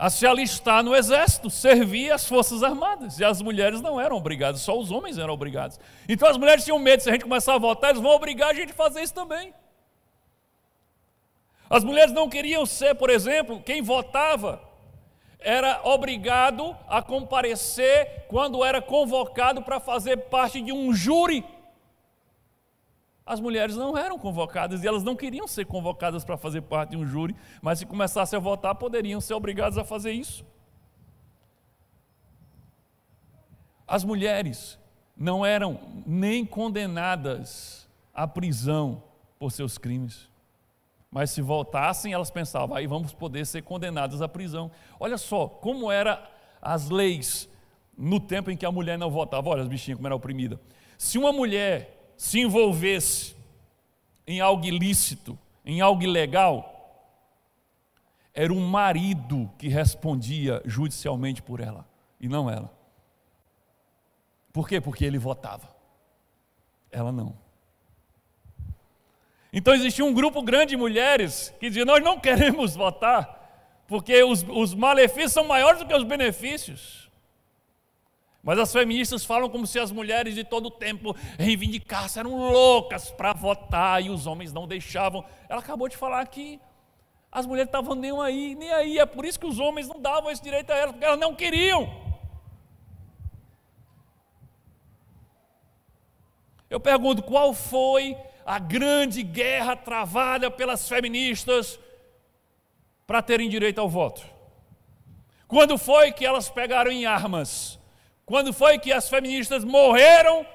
a se alistar no exército, servir as forças armadas. E as mulheres não eram obrigadas, só os homens eram obrigados. Então as mulheres tinham medo, se a gente começar a votar, eles vão obrigar a gente a fazer isso também. As mulheres não queriam ser, por exemplo, quem votava era obrigado a comparecer quando era convocado para fazer parte de um júri. As mulheres não eram convocadas e elas não queriam ser convocadas para fazer parte de um júri, mas se começassem a votar, poderiam ser obrigadas a fazer isso. As mulheres não eram nem condenadas à prisão por seus crimes, mas se votassem, elas pensavam, aí vamos poder ser condenadas à prisão. Olha só como eram as leis no tempo em que a mulher não votava. Olha as bichinhas como era oprimida. Se uma mulher se envolvesse em algo ilícito, em algo ilegal, era o marido que respondia judicialmente por ela, e não ela. Por quê? Porque ele votava, ela não. Então existia um grupo grande de mulheres que diziam, nós não queremos votar, porque os malefícios são maiores do que os benefícios. Mas as feministas falam como se as mulheres de todo o tempo reivindicassem, eram loucas para votar e os homens não deixavam. Ela acabou de falar que as mulheres estavam nem aí, é por isso que os homens não davam esse direito a elas, porque elas não queriam. Eu pergunto, qual foi a grande guerra travada pelas feministas para terem direito ao voto? Quando foi que elas pegaram em armas? Quando foi que as feministas morreram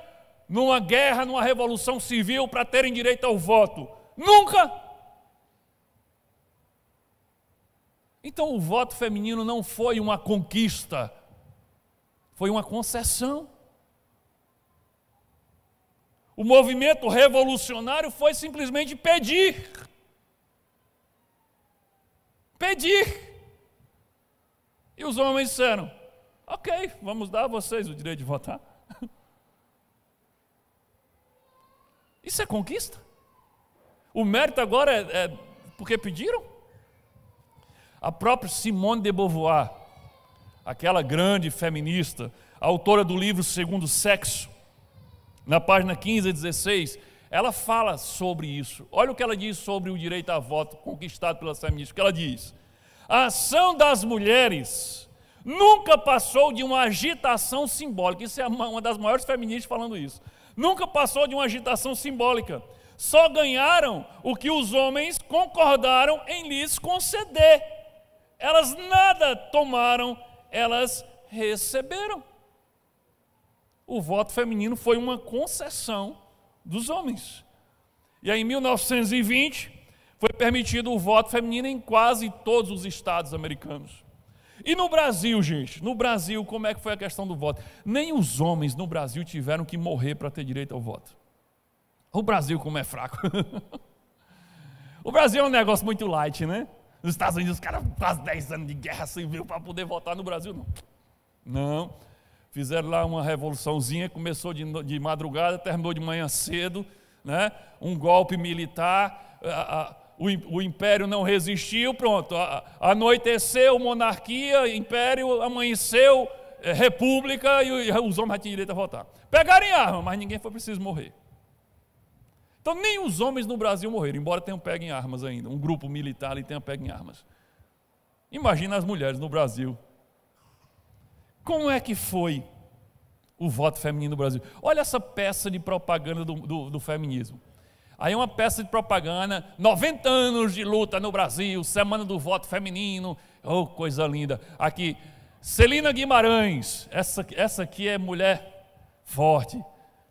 numa guerra, numa revolução civil para terem direito ao voto? Nunca! Então o voto feminino não foi uma conquista, foi uma concessão. O movimento revolucionário foi simplesmente pedir. Pedir. E os homens disseram, ok, vamos dar a vocês o direito de votar. Isso é conquista? O mérito agora é porque pediram? A própria Simone de Beauvoir, aquela grande feminista, autora do livro Segundo Sexo, na página 15 a 16, ela fala sobre isso. Olha o que ela diz sobre o direito a voto conquistado pelas feministas. O que ela diz? A ação das mulheres nunca passou de uma agitação simbólica. Isso é uma das maiores feministas falando isso. Nunca passou de uma agitação simbólica. Só ganharam o que os homens concordaram em lhes conceder. Elas nada tomaram, elas receberam. O voto feminino foi uma concessão dos homens. E aí, em 1920, foi permitido o voto feminino em quase todos os estados americanos. E no Brasil, gente, no Brasil, como é que foi a questão do voto? Nem os homens no Brasil tiveram que morrer para ter direito ao voto. O Brasil como é fraco. O Brasil é um negócio muito light, né? Nos Estados Unidos, os caras quase 10 anos de guerra civil para poder votar. No Brasil, não. Não. Fizeram lá uma revoluçãozinha, começou de madrugada, terminou de manhã cedo, né? Um golpe militar, o império não resistiu, pronto, anoiteceu, monarquia, império, amanheceu, república, e os homens já tinham direito a votar. Pegaram em arma, mas ninguém foi preciso morrer. Então nem os homens no Brasil morreram, embora tenham pego em armas ainda, um grupo militar ali tenha pego em armas. Imagina as mulheres no Brasil. Como é que foi o voto feminino no Brasil? Olha essa peça de propaganda do feminismo. Aí é uma peça de propaganda, 90 anos de luta no Brasil, Semana do Voto Feminino, oh, coisa linda. Aqui, Celina Guimarães, essa aqui é mulher forte,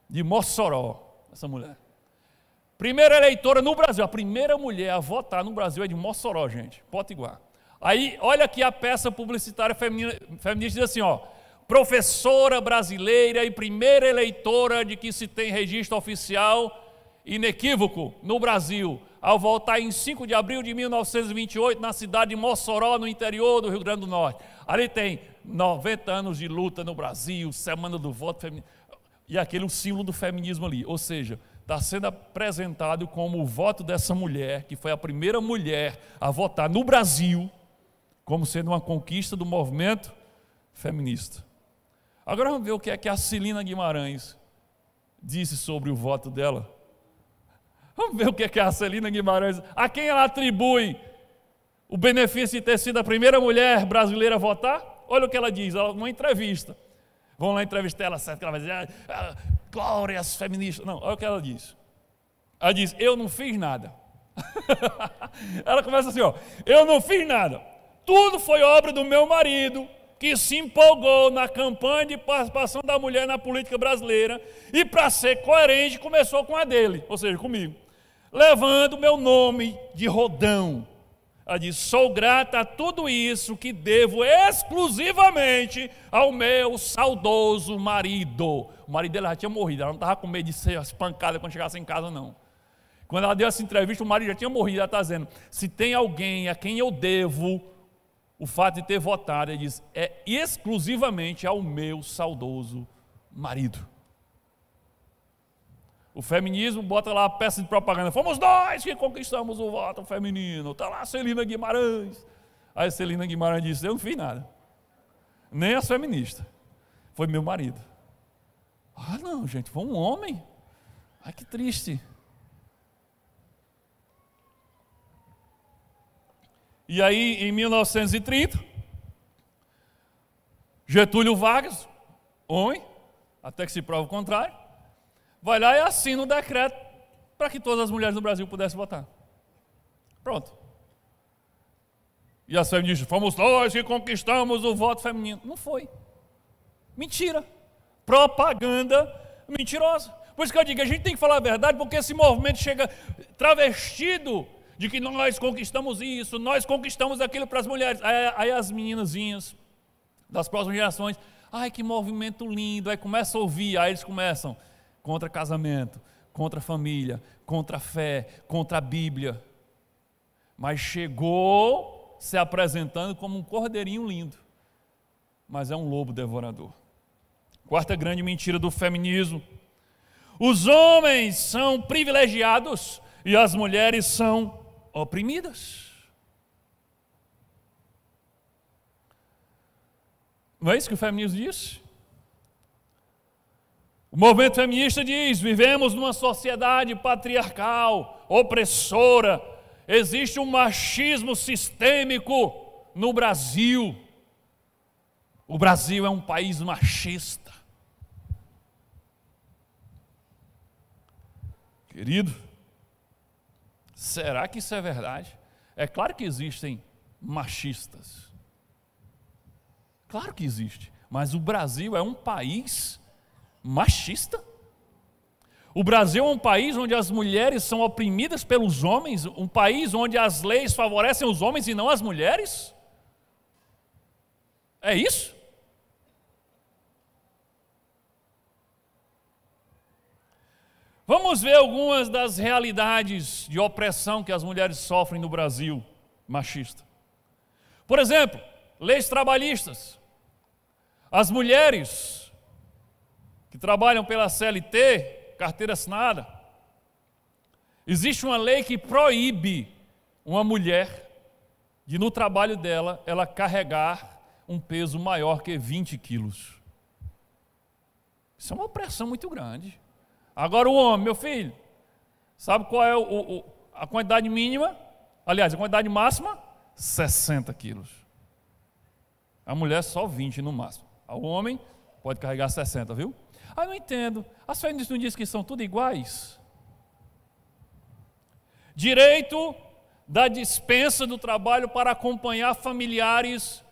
de Mossoró, essa mulher. Primeira eleitora no Brasil, a primeira mulher a votar no Brasil é de Mossoró, gente, Potiguar. Aí, olha aqui a peça publicitária feminista diz assim, ó, professora brasileira e primeira eleitora de que se tem registro oficial inequívoco no Brasil, ao votar em 5 de abril de 1928 na cidade de Mossoró, no interior do Rio Grande do Norte. Ali tem 90 anos de luta no Brasil, Semana do Voto Feminino, e aquele o símbolo do feminismo ali, ou seja, está sendo apresentado como o voto dessa mulher, que foi a primeira mulher a votar no Brasil, como sendo uma conquista do movimento feminista. Agora vamos ver o que é que a Celina Guimarães disse sobre o voto dela. Vamos ver o que é que a Celina Guimarães, a quem ela atribui o benefício de ter sido a primeira mulher brasileira a votar. Olha o que ela diz, numa entrevista. Vão lá entrevistar ela, certo? Que ela vai dizer, glórias feministas. Não, olha o que ela diz. Ela diz, eu não fiz nada. Ela começa assim, eu não fiz nada. Tudo foi obra do meu marido, que se empolgou na campanha de participação da mulher na política brasileira e, para ser coerente, começou com a dele, ou seja, comigo, levando meu nome de Rodão. Ela diz, sou grata a tudo isso que devo exclusivamente ao meu saudoso marido. O marido dela já tinha morrido, ela não estava com medo de ser espancada quando chegasse em casa, não. Quando ela deu essa entrevista, o marido já tinha morrido. Ela está dizendo, se tem alguém a quem eu devo o fato de ter votado, ele diz, é exclusivamente ao meu saudoso marido. O feminismo bota lá a peça de propaganda, fomos nós que conquistamos o voto feminino, está lá a Celina Guimarães. Aí a Celina Guimarães disse, eu não fiz nada, nem as feministas, foi meu marido. Ah não, gente, foi um homem? Ai que triste. E aí, em 1930, Getúlio Vargas, homem, até que se prove o contrário, vai lá e assina um decreto para que todas as mulheres do Brasil pudessem votar. Pronto. E as feministas, fomos nós que conquistamos o voto feminino. Não foi. Mentira. Propaganda mentirosa. Por isso que eu digo, a gente tem que falar a verdade, porque esse movimento chega travestido de que nós conquistamos isso, nós conquistamos aquilo para as mulheres. Aí as meninazinhas das próximas gerações, ai que movimento lindo, aí começa a ouvir, aí eles começam contra casamento, contra família, contra a fé, contra a Bíblia. Mas chegou se apresentando como um cordeirinho lindo, mas é um lobo devorador. Quarta grande mentira do feminismo: os homens são privilegiados e as mulheres são oprimidas. Não é isso que o feminismo diz? O movimento feminista diz, vivemos numa sociedade patriarcal, opressora, existe um machismo sistêmico no Brasil. O Brasil é um país machista. Querido, será que isso é verdade? É claro que existem machistas. Claro que existe. Mas o Brasil é um país machista? O Brasil é um país onde as mulheres são oprimidas pelos homens? Um país onde as leis favorecem os homens e não as mulheres? É isso? Vamos ver algumas das realidades de opressão que as mulheres sofrem no Brasil machista. Por exemplo, leis trabalhistas. As mulheres que trabalham pela CLT, carteira assinada, existe uma lei que proíbe uma mulher de, no trabalho dela, ela carregar um peso maior que 20 quilos. Isso é uma opressão muito grande. Agora o homem, meu filho, sabe qual é a quantidade mínima? Aliás, a quantidade máxima? 60 quilos. A mulher só 20 no máximo. O homem pode carregar 60, viu? Ah, não entendo. As feministas não dizem que são tudo iguais? Direito da dispensa do trabalho para acompanhar familiares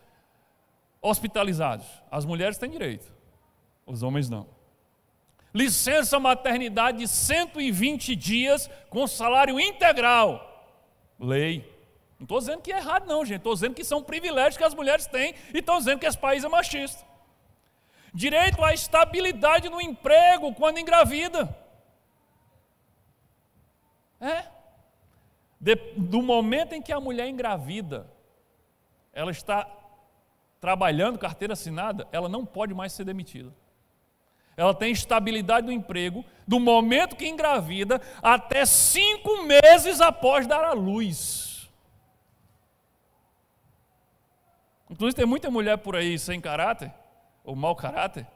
hospitalizados. As mulheres têm direito, os homens não. Licença maternidade de 120 dias com salário integral. Lei. Não estou dizendo que é errado não, gente. Estou dizendo que são privilégios que as mulheres têm e estou dizendo que esse país é machista. Direito à estabilidade no emprego quando engravida. Do momento em que a mulher engravida, ela está trabalhando, carteira assinada, ela não pode mais ser demitida. Ela tem estabilidade no emprego do momento que engravida até 5 meses após dar à luz. Inclusive tem muita mulher por aí sem caráter, ou mau caráter,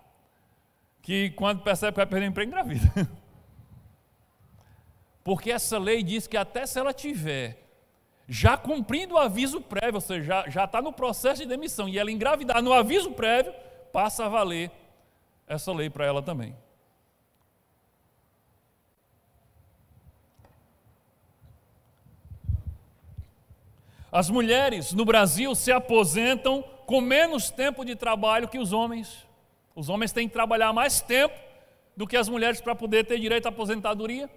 que quando percebe que vai perder o emprego, engravida. Porque essa lei diz que até se ela tiver já cumprindo o aviso prévio, ou seja, já está no processo de demissão, e ela engravidar no aviso prévio, passa a valer essa lei para ela também. As mulheres no Brasil se aposentam com menos tempo de trabalho que os homens. Os homens têm que trabalhar mais tempo do que as mulheres para poder ter direito à aposentadoria.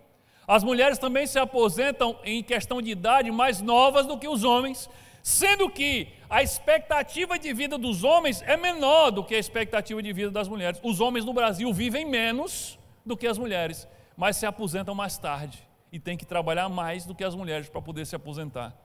As mulheres também se aposentam em questão de idade mais novas do que os homens, sendo que a expectativa de vida dos homens é menor do que a expectativa de vida das mulheres. Os homens no Brasil vivem menos do que as mulheres, mas se aposentam mais tarde e têm que trabalhar mais do que as mulheres para poder se aposentar.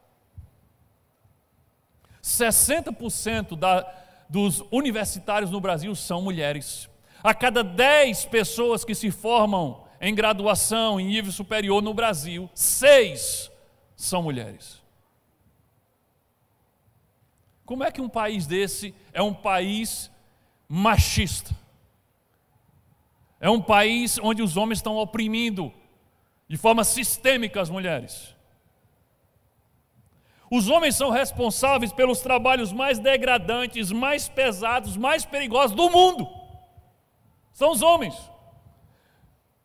60% dos universitários no Brasil são mulheres. A cada 10 pessoas que se formam em graduação, em nível superior no Brasil, 6 são mulheres. Como é que um país desse é um país machista? É um país onde os homens estão oprimindo de forma sistêmica as mulheres. Os homens são responsáveis pelos trabalhos mais degradantes, mais pesados, mais perigosos do mundo. São os homens.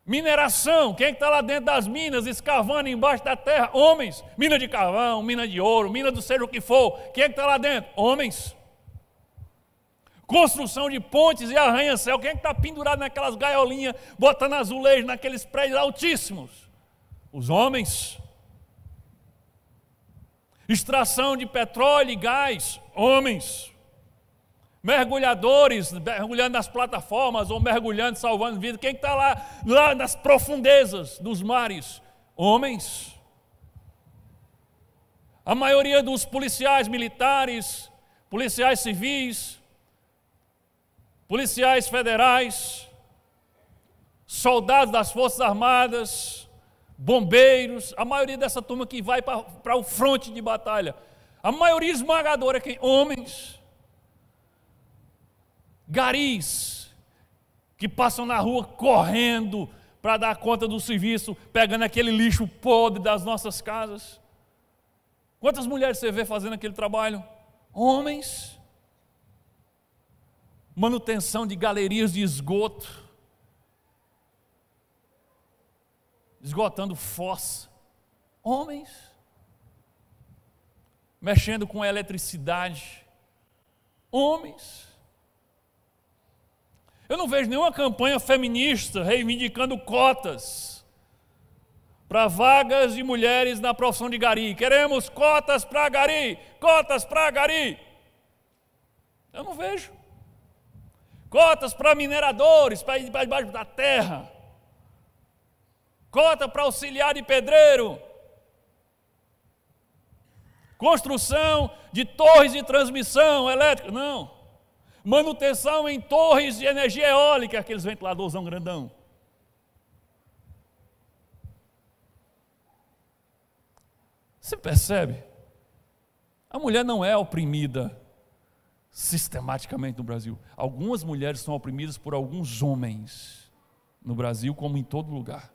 Mineração, quem está lá dentro das minas, escavando embaixo da terra? Homens. Mina de carvão, mina de ouro, mina do seja o que for. Quem está lá dentro? Homens. Construção de pontes e arranha-céu. Quem está pendurado naquelas gaiolinhas, botando azulejo naqueles prédios altíssimos? Os homens. Extração de petróleo e gás, homens. Mergulhadores, mergulhando nas plataformas ou mergulhando, salvando vidas. Quem está lá nas profundezas dos mares? Homens. A maioria dos policiais militares, policiais civis, policiais federais, soldados das Forças Armadas, bombeiros, a maioria dessa turma que vai para o fronte de batalha, a maioria esmagadora é quem? Homens. Garis, que passam na rua correndo para dar conta do serviço, pegando aquele lixo podre das nossas casas. Quantas mulheres você vê fazendo aquele trabalho? Homens. Manutenção de galerias de esgoto, esgotando fossa. Homens. Mexendo com a eletricidade. Homens. Eu não vejo nenhuma campanha feminista reivindicando cotas para vagas de mulheres na profissão de gari. Queremos cotas para gari, cotas para gari. Eu não vejo. Cotas para mineradores, para ir para debaixo da terra. Cota para auxiliar de pedreiro. Construção de torres de transmissão elétrica. Não. Manutenção em torres de energia eólica, aqueles ventiladorzão grandão. Você percebe? A mulher não é oprimida sistematicamente no Brasil. Algumas mulheres são oprimidas por alguns homens no Brasil, como em todo lugar.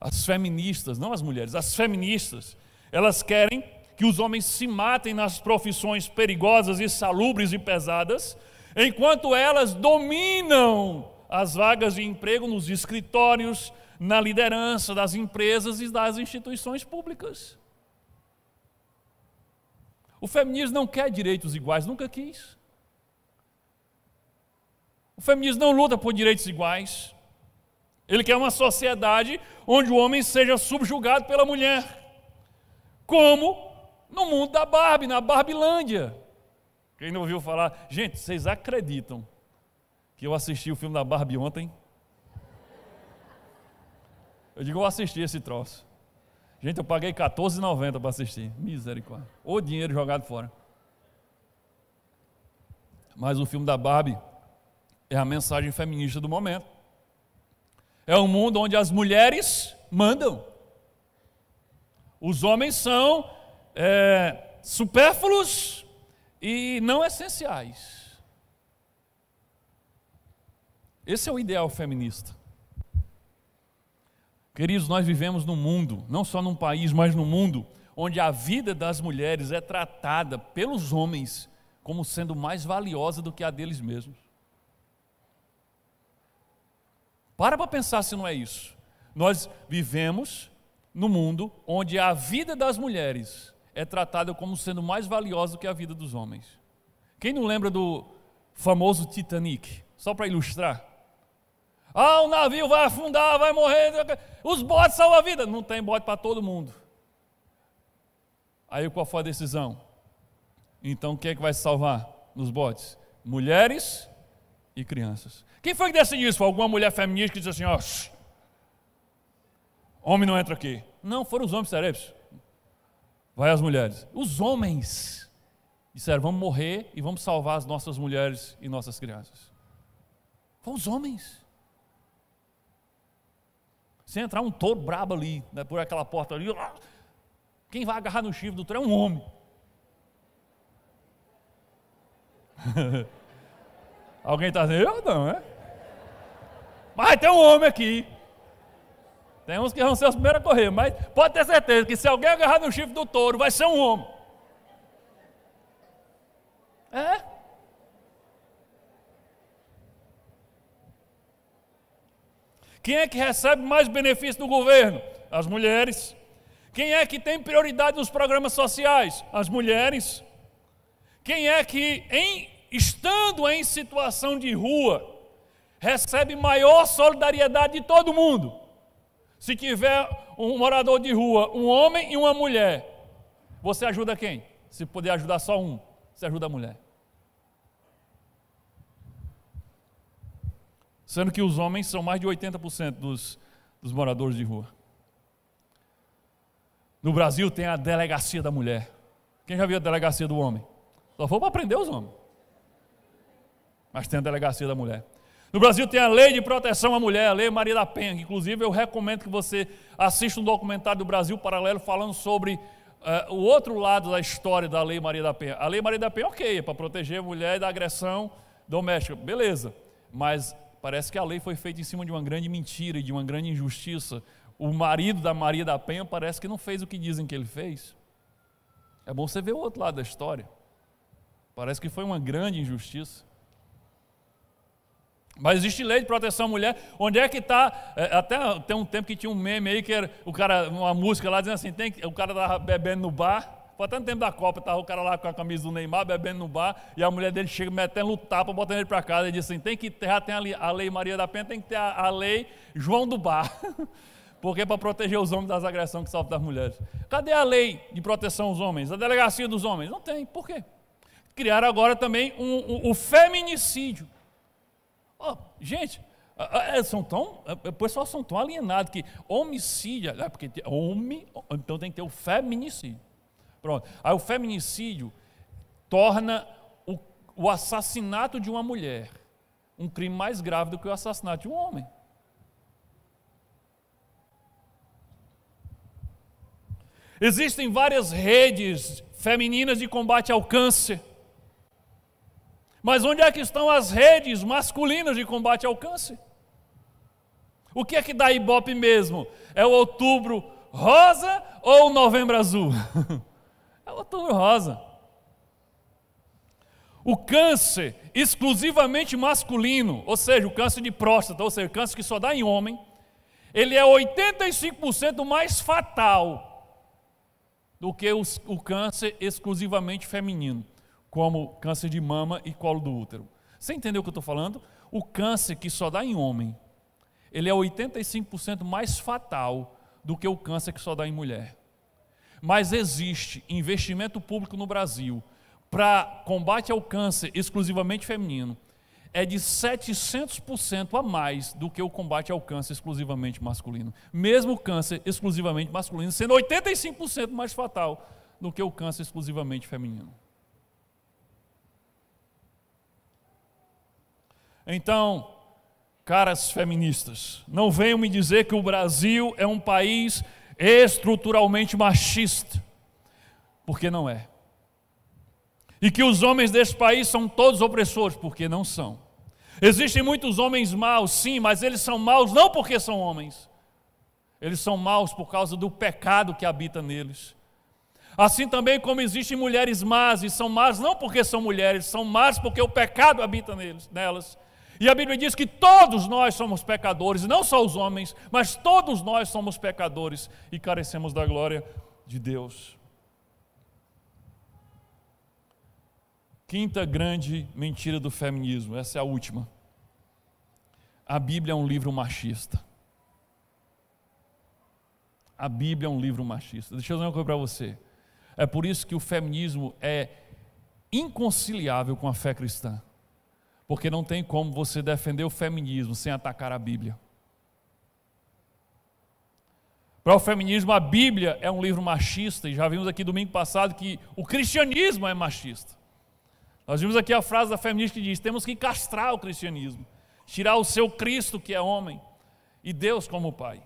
As feministas, não as mulheres, as feministas, elas querem que os homens se matem nas profissões perigosas, insalubres e pesadas, enquanto elas dominam as vagas de emprego nos escritórios, na liderança das empresas e das instituições públicas. O feminismo não quer direitos iguais, nunca quis. O feminismo não luta por direitos iguais. Ele quer uma sociedade onde o homem seja subjugado pela mulher, como no mundo da Barbie, na Barbilândia. Quem não ouviu falar? Gente, vocês acreditam que eu assisti o filme da Barbie ontem? Eu digo, eu assisti esse troço. Gente, eu paguei R$14,90 para assistir. Misericórdia. O dinheiro jogado fora. Mas o filme da Barbie é a mensagem feminista do momento. É um mundo onde as mulheres mandam. Os homens são supérfluos e não essenciais. Esse é o ideal feminista. Queridos, nós vivemos num mundo, não só num país, mas no mundo, onde a vida das mulheres é tratada pelos homens como sendo mais valiosa do que a deles mesmos. Para pensar se não é isso. Nós vivemos no mundo onde a vida das mulheres é tratada como sendo mais valiosa do que a vida dos homens. Quem não lembra do famoso Titanic? Só para ilustrar. O navio vai afundar, vai morrer, os botes salvam a vida. Não tem bote para todo mundo. Aí qual foi a decisão? Então quem é que vai se salvar nos botes? Mulheres e crianças. Quem foi que decidiu isso? Foi alguma mulher feminista que disse assim, homem não entra aqui. Não, foram os homens cerebros. Vai as mulheres. Os homens disseram, vamos morrer e vamos salvar as nossas mulheres e nossas crianças. Foram os homens. Se entrar um touro brabo ali, né, por aquela porta ali, quem vai agarrar no chifre do touro é um homem. Alguém está dizendo, eu não, né? Mas tem um homem aqui. Tem uns que vão ser os primeiros a correr, mas pode ter certeza que se alguém agarrar no chifre do touro, vai ser um homem. Quem é que recebe mais benefício do governo? As mulheres. Quem é que tem prioridade nos programas sociais? As mulheres. Quem é que, estando em situação de rua, recebe maior solidariedade de todo mundo? Se tiver um morador de rua, um homem e uma mulher, você ajuda quem? Se puder ajudar só um, você ajuda a mulher. Sendo que os homens são mais de 80% dos moradores de rua. No Brasil tem a delegacia da mulher. Quem já viu a delegacia do homem? Só foi para prender os homens. Mas tem a delegacia da mulher. No Brasil tem a Lei de Proteção à Mulher, a Lei Maria da Penha. Inclusive eu recomendo que você assista um documentário do Brasil Paralelo falando sobre o outro lado da história da Lei Maria da Penha. A Lei Maria da Penha, ok, é para proteger a mulher da agressão doméstica, beleza. Mas parece que a lei foi feita em cima de uma grande mentira e de uma grande injustiça. O marido da Maria da Penha parece que não fez o que dizem que ele fez. É bom você ver o outro lado da história. Parece que foi uma grande injustiça. Mas existe lei de proteção à mulher. Onde é que está? Até tem um tempo que tinha um meme aí, que era o cara, uma música lá dizendo assim, o cara estava bebendo no bar. Foi até no tempo da Copa, estava o cara lá com a camisa do Neymar, bebendo no bar, e a mulher dele chega metendo o tapa, botando ele para casa, e diz assim, já tem a lei Maria da Penha, tem que ter a lei João do Bar. Porque é para proteger os homens das agressões que sofrem das mulheres. Cadê a lei de proteção aos homens? A delegacia dos homens? Não tem. Por quê? Criaram agora também o feminicídio. Gente, o pessoal são tão alienados que homicídio, porque então tem que ter o feminicídio. Pronto. Aí o feminicídio torna o assassinato de uma mulher um crime mais grave do que o assassinato de um homem. Existem várias redes femininas de combate ao câncer. Mas onde é que estão as redes masculinas de combate ao câncer? O que é que dá Ibope mesmo? É o Outubro Rosa ou o Novembro Azul? É o Outubro Rosa. O câncer exclusivamente masculino, ou seja, o câncer de próstata, ou seja, o câncer que só dá em homem, ele é 85% mais fatal do que o câncer exclusivamente feminino, como câncer de mama e colo do útero. Você entendeu o que eu estou falando? O câncer que só dá em homem, ele é 85% mais fatal do que o câncer que só dá em mulher. Mas existe investimento público no Brasil para combate ao câncer exclusivamente feminino, é de 700% a mais do que o combate ao câncer exclusivamente masculino. Mesmo o câncer exclusivamente masculino sendo 85% mais fatal do que o câncer exclusivamente feminino. Então, caras feministas, não venham me dizer que o Brasil é um país estruturalmente machista, porque não é. E que os homens desse país são todos opressores, porque não são. Existem muitos homens maus, sim, mas eles são maus não porque são homens. Eles são maus por causa do pecado que habita neles. Assim também como existem mulheres más, e são más não porque são mulheres, são más porque o pecado habita nelas. E a Bíblia diz que todos nós somos pecadores, não só os homens, mas todos nós somos pecadores e carecemos da glória de Deus. Quinta grande mentira do feminismo, essa é a última. A Bíblia é um livro machista. A Bíblia é um livro machista. Deixa eu dizer uma coisa para você. É por isso que o feminismo é inconciliável com a fé cristã. Porque não tem como você defender o feminismo sem atacar a Bíblia. Para o feminismo, a Bíblia é um livro machista, e já vimos aqui domingo passado que o cristianismo é machista. Nós vimos aqui a frase da feminista que diz: temos que castrar o cristianismo, tirar o seu Cristo que é homem, e Deus como Pai.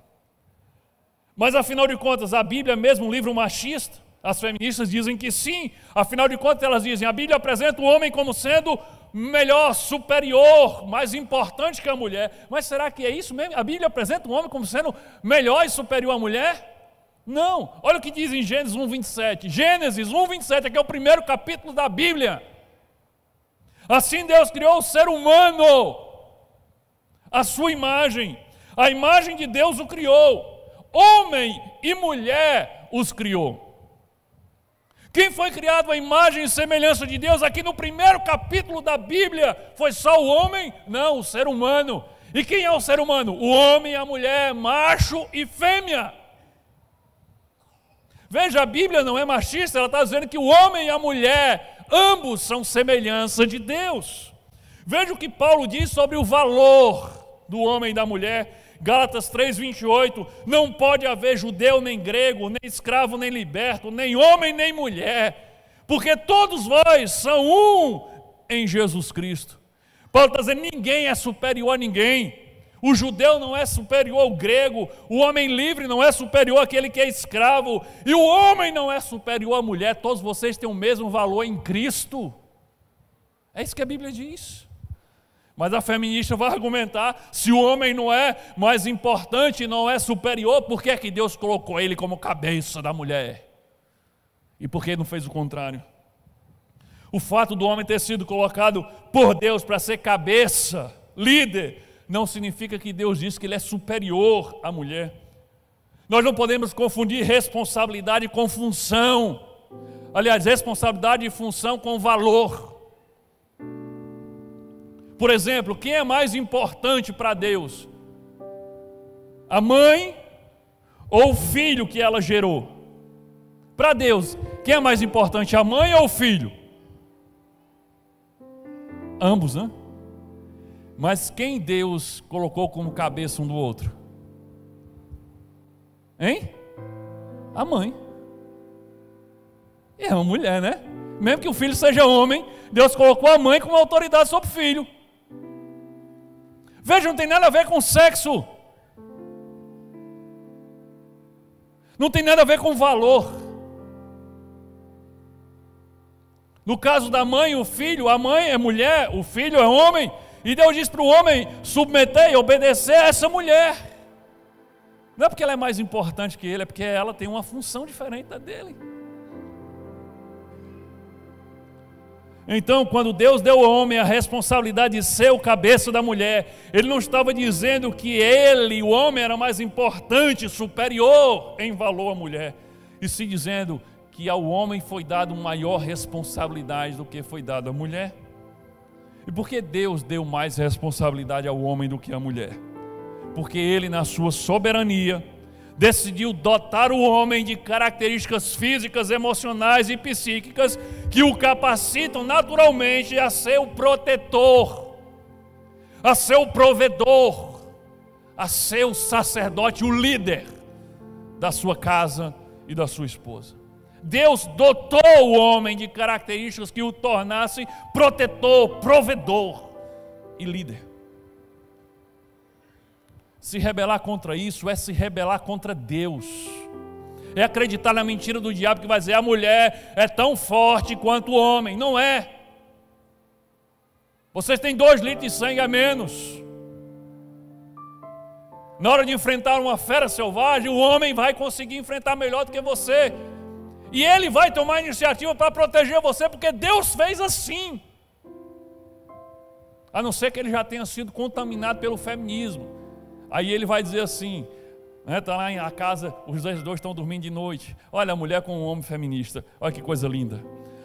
Mas afinal de contas, a Bíblia é mesmo um livro machista? As feministas dizem que sim, afinal de contas elas dizem: a Bíblia apresenta o homem como sendo melhor, superior, mais importante que a mulher. Mas será que é isso mesmo? A Bíblia apresenta o homem como sendo melhor e superior à mulher? Não, olha o que diz em Gênesis 1:27. Gênesis 1:27, aqui é o primeiro capítulo da Bíblia. Assim Deus criou o ser humano, a sua imagem, a imagem de Deus o criou, homem e mulher os criou. Quem foi criado à imagem e semelhança de Deus aqui no primeiro capítulo da Bíblia? Foi só o homem? Não, o ser humano. E quem é o ser humano? O homem e a mulher, macho e fêmea. Veja, a Bíblia não é machista, ela está dizendo que o homem e a mulher, ambos são semelhança de Deus. Veja o que Paulo diz sobre o valor do homem e da mulher. Gálatas 3:28, não pode haver judeu nem grego, nem escravo nem liberto, nem homem nem mulher, porque todos vós são um em Jesus Cristo. Paulo está dizendo: ninguém é superior a ninguém. O judeu não é superior ao grego, o homem livre não é superior àquele que é escravo, e o homem não é superior à mulher. Todos vocês têm o mesmo valor em Cristo. É isso que a Bíblia diz. Mas a feminista vai argumentar: se o homem não é mais importante, não é superior, por que é que Deus colocou ele como cabeça da mulher? E por que não fez o contrário? O fato do homem ter sido colocado por Deus para ser cabeça, líder, não significa que Deus diz que ele é superior à mulher. Nós não podemos confundir responsabilidade com função. Aliás, responsabilidade e função com valor. Por exemplo, quem é mais importante para Deus? A mãe ou o filho que ela gerou? Para Deus, quem é mais importante, a mãe ou o filho? Ambos, né? Mas quem Deus colocou como cabeça um do outro? Hein? A mãe. E é uma mulher, né? Mesmo que o filho seja homem, Deus colocou a mãe como autoridade sobre o filho. Veja, não tem nada a ver com sexo. Não tem nada a ver com valor. No caso da mãe e o filho, a mãe é mulher, o filho é homem. E Deus diz para o homem submeter e obedecer a essa mulher. Não é porque ela é mais importante que ele, é porque ela tem uma função diferente da dele. Então, quando Deus deu ao homem a responsabilidade de ser o cabeça da mulher, Ele não estava dizendo que ele, o homem, era mais importante, superior em valor à mulher, e sim dizendo que ao homem foi dado maior responsabilidade do que foi dado à mulher. E por que Deus deu mais responsabilidade ao homem do que à mulher? Porque Ele, na sua soberania, decidiu dotar o homem de características físicas, emocionais e psíquicas que o capacitam naturalmente a ser o protetor, a ser o provedor, a ser o sacerdote, o líder da sua casa e da sua esposa. Deus dotou o homem de características que o tornassem protetor, provedor e líder. Se rebelar contra isso é se rebelar contra Deus. É acreditar na mentira do diabo que vai dizer a mulher é tão forte quanto o homem. Não é. Vocês têm 2 litros de sangue a menos. Na hora de enfrentar uma fera selvagem, o homem vai conseguir enfrentar melhor do que você. E ele vai tomar iniciativa para proteger você, porque Deus fez assim. A não ser que ele já tenha sido contaminado pelo feminismo. Aí ele vai dizer assim, está lá na casa, os dois estão dormindo de noite. Olha a mulher com um homem feminista, olha que coisa linda.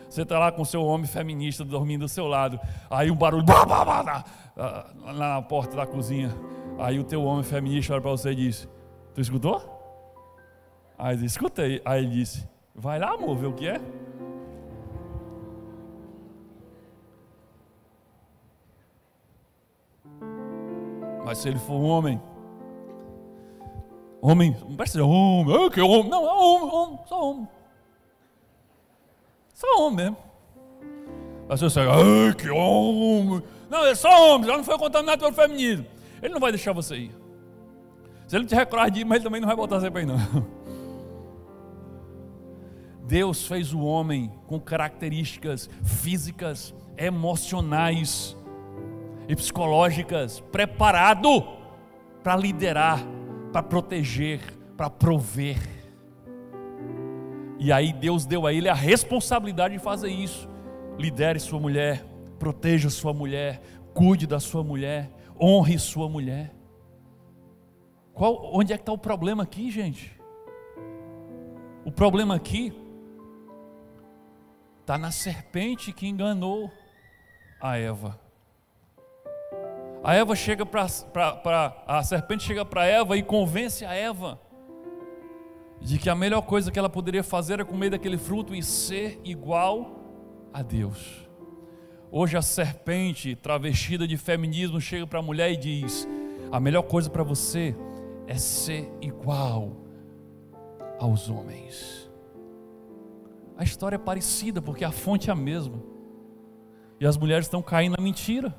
Você está lá com o seu homem feminista dormindo do seu lado. Aí um barulho na porta da cozinha. Aí o teu homem feminista olha para você e diz, tu escutou? Aí ele disse, escutei. Aí ele disse, vai lá, amor, ver o que é. Mas se ele for um homem, não vai ser homem, que homem, não, é homem, só homem. Só homem mesmo. Aí você sai, ai, que homem. Não, é só homem, já não foi contaminado pelo feminismo. Ele não vai deixar você ir. Se ele te reclamar de ir, mas ele também não vai botar você para ir, não. Deus fez o homem com características físicas, emocionais e psicológicas, preparado para liderar, para proteger, para prover. E aí Deus deu a ele a responsabilidade de fazer isso. Lidere sua mulher, proteja sua mulher, cuide da sua mulher, honre sua mulher. Onde é que está o problema aqui, gente? O problema aqui está na serpente que enganou a Eva. A serpente chega para Eva e convence a Eva de que a melhor coisa que ela poderia fazer era comer daquele fruto e ser igual a Deus. Hoje a serpente, travestida de feminismo, chega para a mulher e diz, a melhor coisa para você é ser igual aos homens. A história é parecida, porque a fonte é a mesma. E as mulheres estão caindo na mentira.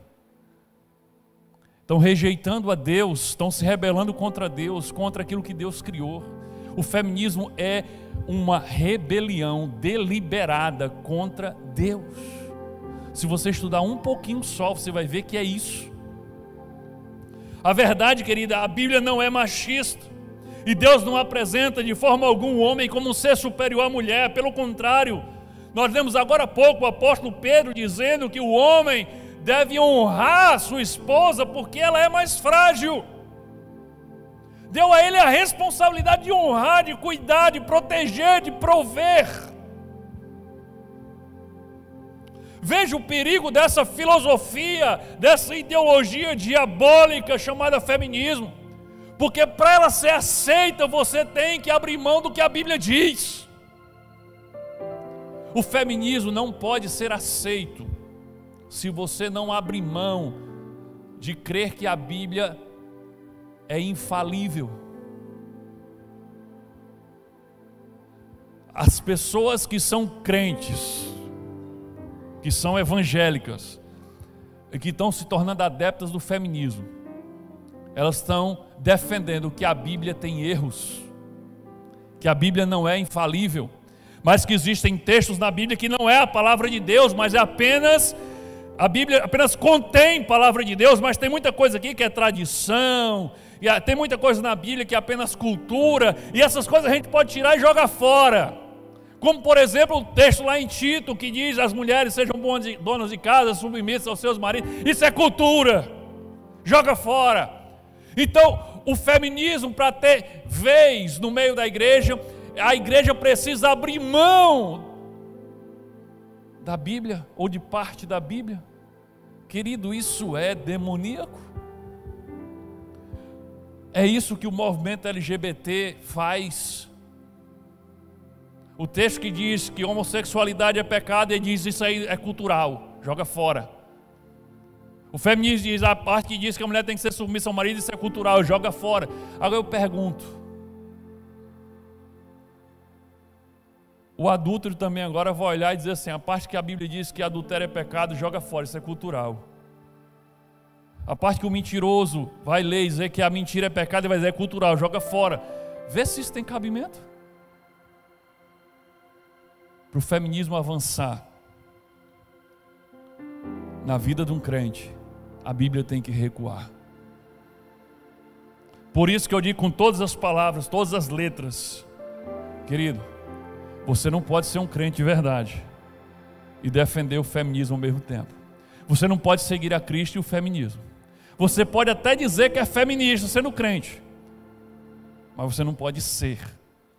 Estão rejeitando a Deus, estão se rebelando contra Deus, contra aquilo que Deus criou. O feminismo é uma rebelião deliberada contra Deus. Se você estudar um pouquinho só, você vai ver que é isso. A verdade, querida, a Bíblia não é machista. E Deus não apresenta de forma alguma o homem como um ser superior à mulher. Pelo contrário, nós lemos agora há pouco o apóstolo Pedro dizendo que o homem deve honrar sua esposa porque ela é mais frágil. Deu a ele a responsabilidade de honrar, de cuidar, de proteger, de prover. Veja o perigo dessa filosofia, dessa ideologia diabólica chamada feminismo. Porque para ela ser aceita, você tem que abrir mão do que a Bíblia diz. O feminismo não pode ser aceito se você não abrir mão de crer que a Bíblia é infalível. As pessoas que são crentes, que são evangélicas, e que estão se tornando adeptas do feminismo, elas estão defendendo que a Bíblia tem erros, que a Bíblia não é infalível, mas que existem textos na Bíblia que não é a palavra de Deus, mas é apenas, a Bíblia apenas contém palavra de Deus, mas tem muita coisa aqui que é tradição, e tem muita coisa na Bíblia que é apenas cultura, e essas coisas a gente pode tirar e jogar fora. Como por exemplo o texto lá em Tito que diz as mulheres sejam donas de casa, submissas aos seus maridos. Isso é cultura, joga fora. Então o feminismo, para ter vez no meio da igreja, a igreja precisa abrir mão da Bíblia ou de parte da Bíblia. Querido, isso é demoníaco. É isso que o movimento LGBT faz. O texto que diz que homossexualidade é pecado, ele diz isso aí é cultural, joga fora. O feminismo diz, a parte que diz que a mulher tem que ser submissa ao marido, isso é cultural, joga fora. Agora eu pergunto, o adúltero também agora vai olhar e dizer assim, a parte que a Bíblia diz que adultério é pecado, joga fora, isso é cultural. A parte que o mentiroso vai ler e dizer que a mentira é pecado e vai dizer é cultural, joga fora. Vê se isso tem cabimento. Para o feminismo avançar na vida de um crente, a Bíblia tem que recuar. Por isso que eu digo com todas as palavras, todas as letras, querido, você não pode ser um crente de verdade e defender o feminismo ao mesmo tempo. Você não pode seguir a Cristo e o feminismo. Você pode até dizer que é feminista sendo crente, mas você não pode ser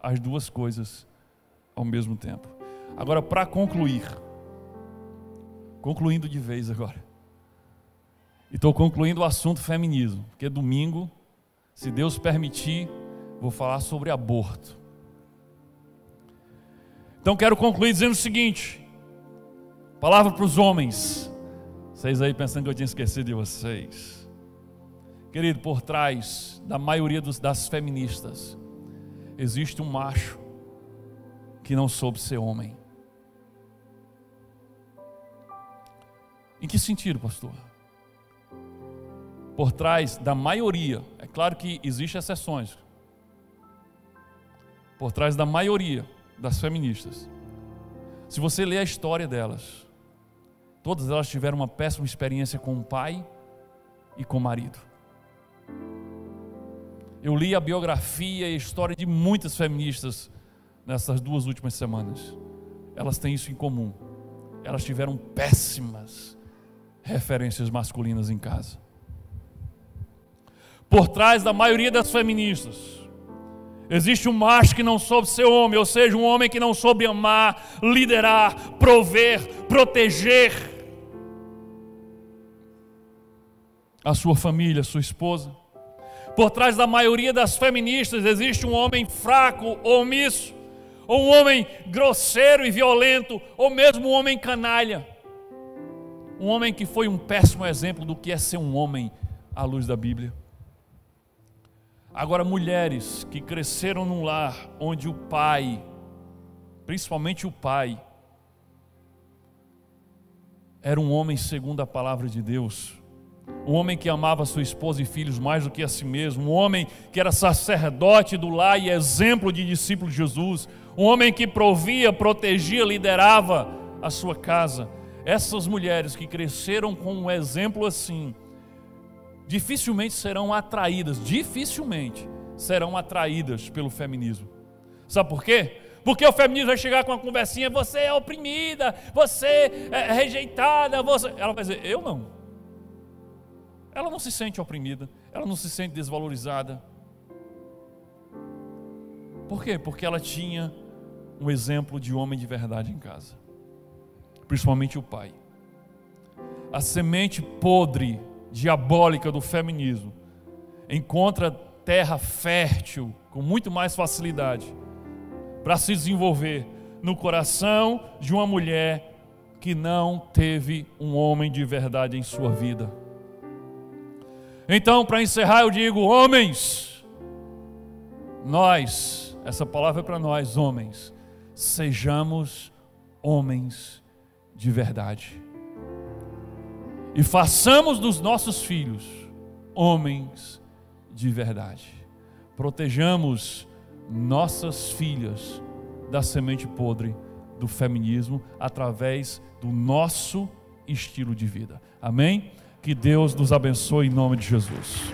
as duas coisas ao mesmo tempo. Agora, para concluindo de vez agora, e estou concluindo o assunto feminismo, porque domingo, se Deus permitir, vou falar sobre aborto. Então quero concluir dizendo o seguinte, palavra para os homens, vocês aí pensando que eu tinha esquecido de vocês. Querido, por trás da maioria das feministas, existe um macho que não soube ser homem. Em que sentido, pastor? Por trás da maioria, é claro que existem exceções, por trás da maioria das feministas, se você ler a história delas, todas elas tiveram uma péssima experiência com o pai e com o marido. Eu li a biografia e a história de muitas feministas nessas 2 últimas semanas. Elas têm isso em comum. Elas tiveram péssimas referências masculinas em casa. Por trás da maioria das feministas, existe um macho que não soube ser homem, ou seja, um homem que não soube amar, liderar, prover, proteger a sua família, a sua esposa. Por trás da maioria das feministas existe um homem fraco, omisso, ou um homem grosseiro e violento, ou mesmo um homem canalha. Um homem que foi um péssimo exemplo do que é ser um homem à luz da Bíblia. Agora, mulheres que cresceram num lar onde o pai, principalmente o pai, era um homem segundo a palavra de Deus, um homem que amava sua esposa e filhos mais do que a si mesmo, um homem que era sacerdote do lar e exemplo de discípulo de Jesus, um homem que provia, protegia, liderava a sua casa. Essas mulheres que cresceram com um exemplo assim, dificilmente serão atraídas pelo feminismo. Sabe por quê? Porque o feminismo vai chegar com uma conversinha, você é oprimida, você é rejeitada, ela vai dizer, eu não. Ela não se sente oprimida, ela não se sente desvalorizada. Por quê? Porque ela tinha um exemplo de homem de verdade em casa, principalmente o pai. A semente podre, diabólica do feminismo encontra terra fértil com muito mais facilidade para se desenvolver no coração de uma mulher que não teve um homem de verdade em sua vida. Então, para encerrar, eu digo, homens, nós, essa palavra é para nós, homens, sejamos homens de verdade. E façamos dos nossos filhos homens de verdade. Protejamos nossas filhas da semente podre do feminismo através do nosso estilo de vida. Amém? Que Deus nos abençoe em nome de Jesus.